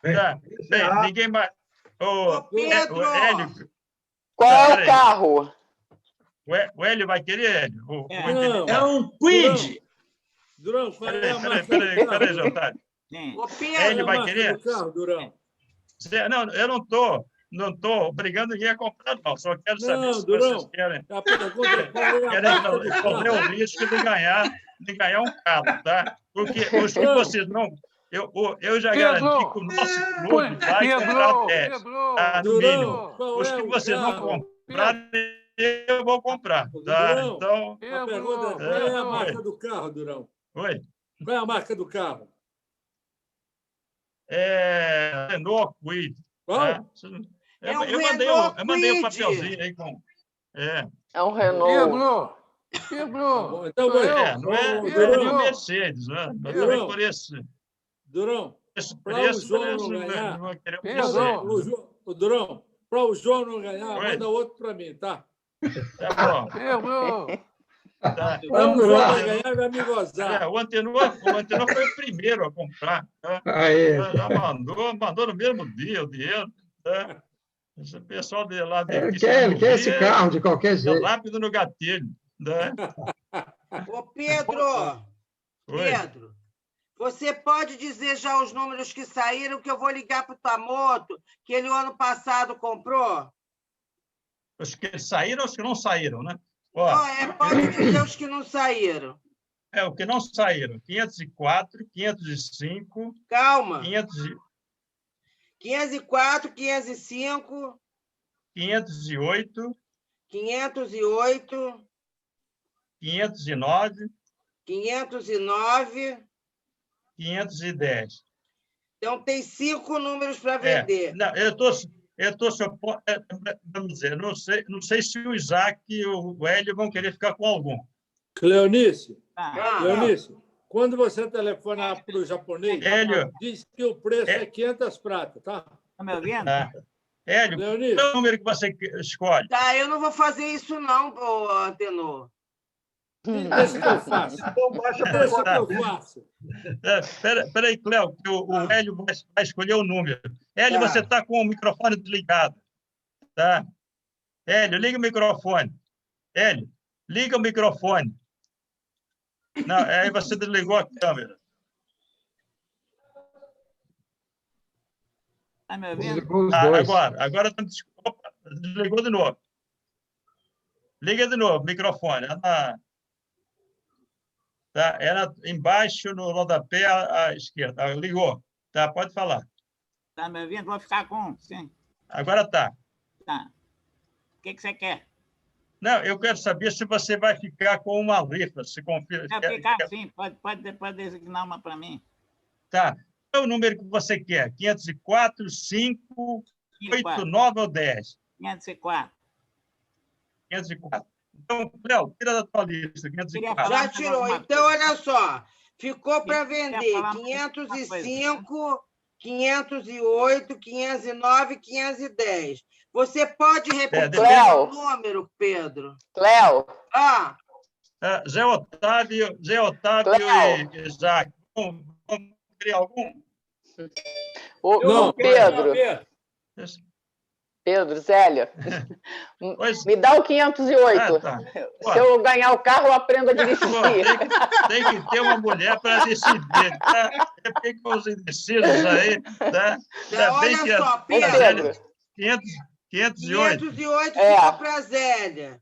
E: Tá. Bem, ninguém mais.
D: Ô, Pedro!
E: O Hélio.
M: Qual é o
E: Peraí.
M: carro?
E: O Hélio vai querer, Hélio?
B: Não.
G: É um Quid!
B: Durão, qual é a marca
E: Peraí,
B: do carro?
E: Jô Otávio.
D: Ô,
B: Qual é
E: Hélio
B: a
E: vai
B: marca
E: querer?
B: do carro, Durão?
E: Não, eu não estou obrigando ninguém a comprar, não. Só quero saber
B: Não,
E: se
B: Durão.
E: vocês querem.
B: A pergunta é qual é a
E: Querem
B: marca do
E: correr
B: carro?
E: o risco de ganhar um carro, tá? Porque os que vocês não. Eu já garanti que o nosso clube vai comprar 10, tá? No mínimo.
B: Durão, qual
E: Os
B: é
E: que
B: o
E: vocês não
B: carro?
E: comprarem, eu vou comprar, tá?
B: Durão,
E: Então.
B: a pergunta é qual é a marca do carro, Durão?
E: Oi.
B: Qual é a marca do carro?
E: É Renault Kwid.
B: Qual?
E: Tá?
D: É um
E: Eu mandei um papelzinho aí com.
M: É um Renault.
B: Pedro! Então,
E: Não é
B: Durão,
E: Mercedes, né? Mas
B: Durão.
E: também por esse
B: Durão, para o
E: preço,
B: João não ganhar, o Durão, para o João não ganhar,
E: Oi.
B: manda outro para mim, tá?
E: Tá bom. Tá.
B: Para o João vai ganhar, vai me gozar.
E: O Antenor foi o primeiro a comprar. Tá?
I: Aí.
E: Já mandou no mesmo dia o dinheiro. Tá? Esse pessoal de lá de
I: Ele quer esse carro de qualquer jeito.
E: rápido no gatilho. Né?
D: Ô, Pedro!
E: Oi.
D: Pedro, você pode dizer já os números que saíram, que eu vou ligar para o Tamoto, que ele o ano passado comprou?
E: Os que saíram, os que não saíram, né? Ó,
D: Pode dizer os que não saíram.
E: o que não saíram. 504, 505...
D: Calma.
E: 504,
D: 505...
E: 508...
D: 508...
E: 509...
D: 509...
E: 510.
D: Então, tem 5 números para vender.
E: Não, eu estou vamos dizer, não sei se o Isaac e o Hélio vão querer ficar com algum.
B: Cleonice, quando você telefonar para o japonês,
E: Hélio,
B: diz que o preço é 500 pratas, tá?
N: Está me ouvindo?
E: Hélio, qual é o número que você escolhe?
D: Tá, eu não vou fazer isso não, Antenor.
B: Deixa que eu faço. Deixa que eu faço.
E: Espera aí, Cléo, que o Hélio vai escolher o número. Hélio, você está com o microfone desligado. Tá? Hélio, liga o microfone. Hélio, liga o microfone. Não, aí você desligou a câmera.
N: Está me ouvindo?
E: Agora desligou de novo. Liga de novo o microfone. Embaixo, no rodapé à esquerda. Ligou. Tá, pode falar.
N: Está me ouvindo? Vou ficar com... Sim.
E: Agora tá.
N: Tá. O que você quer?
E: Não, eu quero saber se você vai ficar com uma rifa. Se confia.
N: Quer ficar sim. Pode designar uma para mim.
E: Tá. Qual é o número que você quer? 504, 5, 8, 9 ou 10?
N: 504.
E: 504. Então, Léo, tira da tua lista. 504.
D: Já tirou. Então, olha só. Ficou para vender 505, 508, 509, 510. Você pode repetir o número, Pedro?
M: Cléo.
E: Zé Otávio e Isaac. Vamos criar algum?
M: Não, Pedro. Pedro, Zélia, me dá o 508.
E: Tá.
M: Se eu ganhar o carro, eu aprendo a dirigir.
E: Tem que ter uma mulher para decidir. Tá? Fica os indecisos aí. Tá?
D: Olha só, Pedro.
E: 508.
D: 508 ficou para Zélia.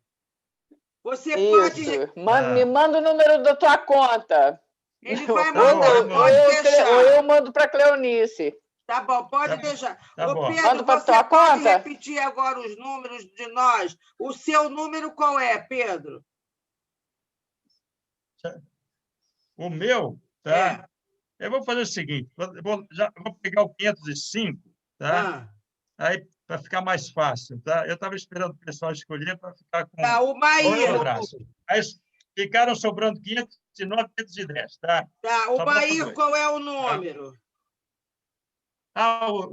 D: Você pode...
M: Me manda o número da tua conta.
D: Ele vai mandar,
M: ou eu mando para Cleonice.
D: Tá bom, pode deixar.
E: Tá
D: Ô,
E: bom.
D: Pedro, você pode repetir agora os números de nós? O seu número qual é, Pedro?
E: O meu, tá? Eu vou fazer o seguinte, vou pegar o 505, tá? Aí, para ficar mais fácil, tá? Eu estava esperando o pessoal escolher para ficar com
D: o Maír.
E: Aí ficaram sobrando 509, 510, tá?
D: Tá, o Maír, qual é o número?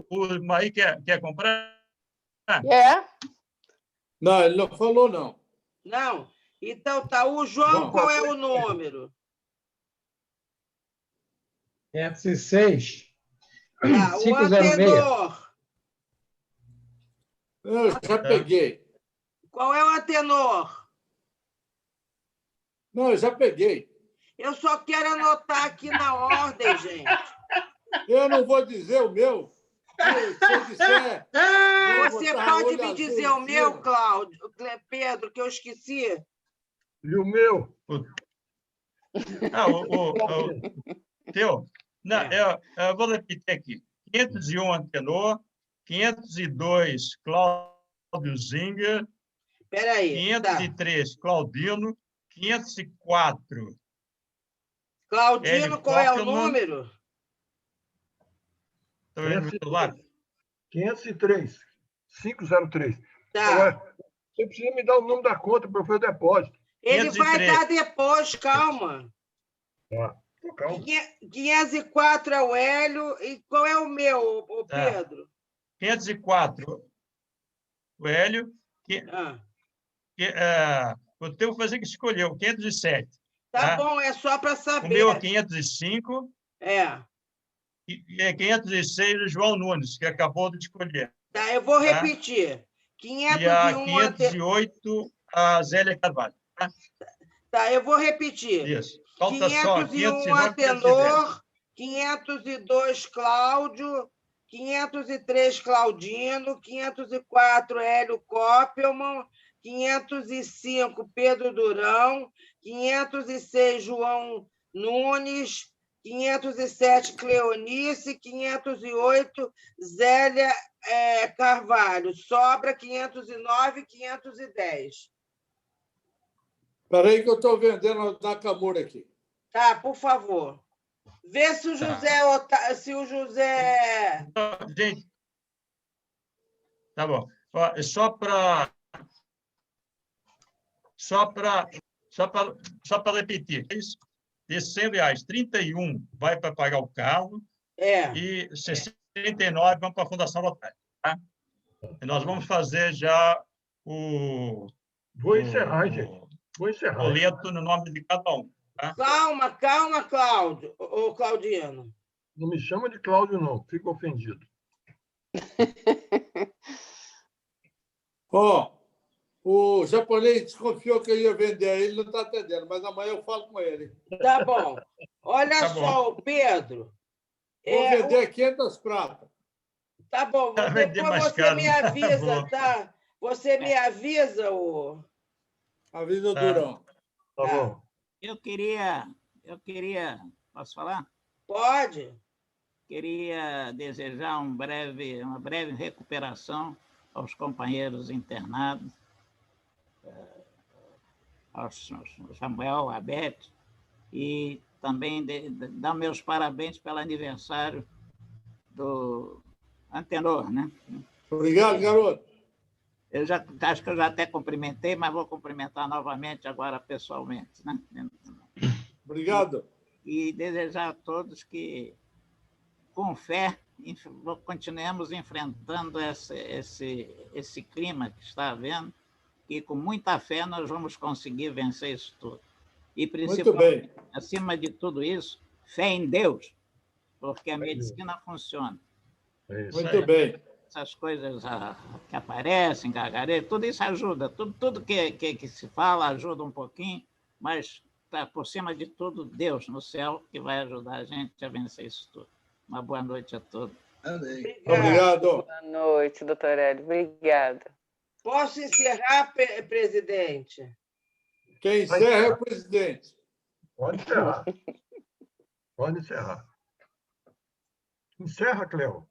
E: O Maír quer comprar?
B: Não, ele não falou, não.
D: Não? Então tá. O João, qual é o número?
I: 506.
D: Tá, o Antenor.
B: Eu já peguei.
D: Qual é o Antenor?
B: Não, eu já peguei.
D: Eu só quero anotar aqui na ordem, gente.
B: Eu não vou dizer o meu. Se eu disser,
D: você pode me dizer o meu, Pedro, que eu esqueci?
A: E o meu?
E: Teu? Não, eu vou repetir aqui. 501 Antenor, 502 Cláudio Zinger, 503 Claudino, 504.
D: Claudino, qual é o número?
E: Estou vendo no celular.
A: 503. 503.
D: Tá.
A: Você precisa me dar o número da conta para eu fazer o depósito.
D: Ele 503. Vai dar depois, calma.
A: Tá. Calma.
D: 504 é o Hélio. E qual é o meu, Pedro?
E: 504. O Hélio. O teu fazer que escolheu, 507.
D: Tá bom, é só para saber.
E: O meu é 505. E é 506 o João Nunes, que acabou de escolher.
D: Tá, eu vou repetir. 501
E: e a 508 a Zélia Carvalho.
D: Tá, eu vou repetir.
E: Isso. Falta
D: 501 Antenor, 502 Cláudio, 503 Claudino, 504 Hélio Koppelman, 505 Pedro Durão, 506 João Nunes, 507 Cleonice, 508 Zélia Carvalho. Sobra 509 e 510.
B: Espera aí que eu estou vendendo a Nakamura aqui.
D: Tá, por favor. Vê se o José... Se o José...
E: Gente, tá bom. Só para repetir. Desses R$100, 31 vai para pagar o carro e 69 vão para a Fundação Lotérica. Tá? E nós vamos fazer já o...
A: Vou encerrar, gente. Vou encerrar.
E: Boleto no nome de cada um. Tá?
D: Calma, Cláudio. Ô, Claudino.
A: Não me chama de Cláudio, não. Fico ofendido.
B: O japonês desconfiou que eu ia vender a ele, não está atendendo, mas amanhã eu falo com ele.
D: Tá bom. Olha só, Pedro.
B: Vou vender 500 pratas.
D: Tá bom. Depois você me avisa, tá? Você me avisa,
B: Avisa o Durão.
A: Tá bom.
N: Eu queria... Posso falar?
D: Pode.
N: Queria desejar uma breve recuperação aos companheiros internados, ao Samuel, a Beth, e também dar meus parabéns pelo aniversário do Antenor, né?
B: Obrigado, garoto.
N: Eu acho que eu já até cumprimentei, mas vou cumprimentar novamente agora pessoalmente, né?
B: Obrigado.
N: E desejar a todos que, com fé, continuemos enfrentando esse clima que está havendo, e com muita fé nós vamos conseguir vencer isso tudo. E, principalmente, acima de tudo isso, fé em Deus, porque a medicina funciona.
B: Muito bem.
N: Essas coisas que aparecem, gargarejo, tudo isso ajuda. Tudo que se fala ajuda um pouquinho, mas está por cima de tudo Deus no céu que vai ajudar a gente a vencer isso tudo. Uma boa noite a todos.
B: Obrigado.
M: Boa noite, doutor Hélio. Obrigada.
D: Posso encerrar, presidente?
B: Quem encerra é o presidente.
A: Pode encerrar. Pode encerrar. Encerra, Cleo.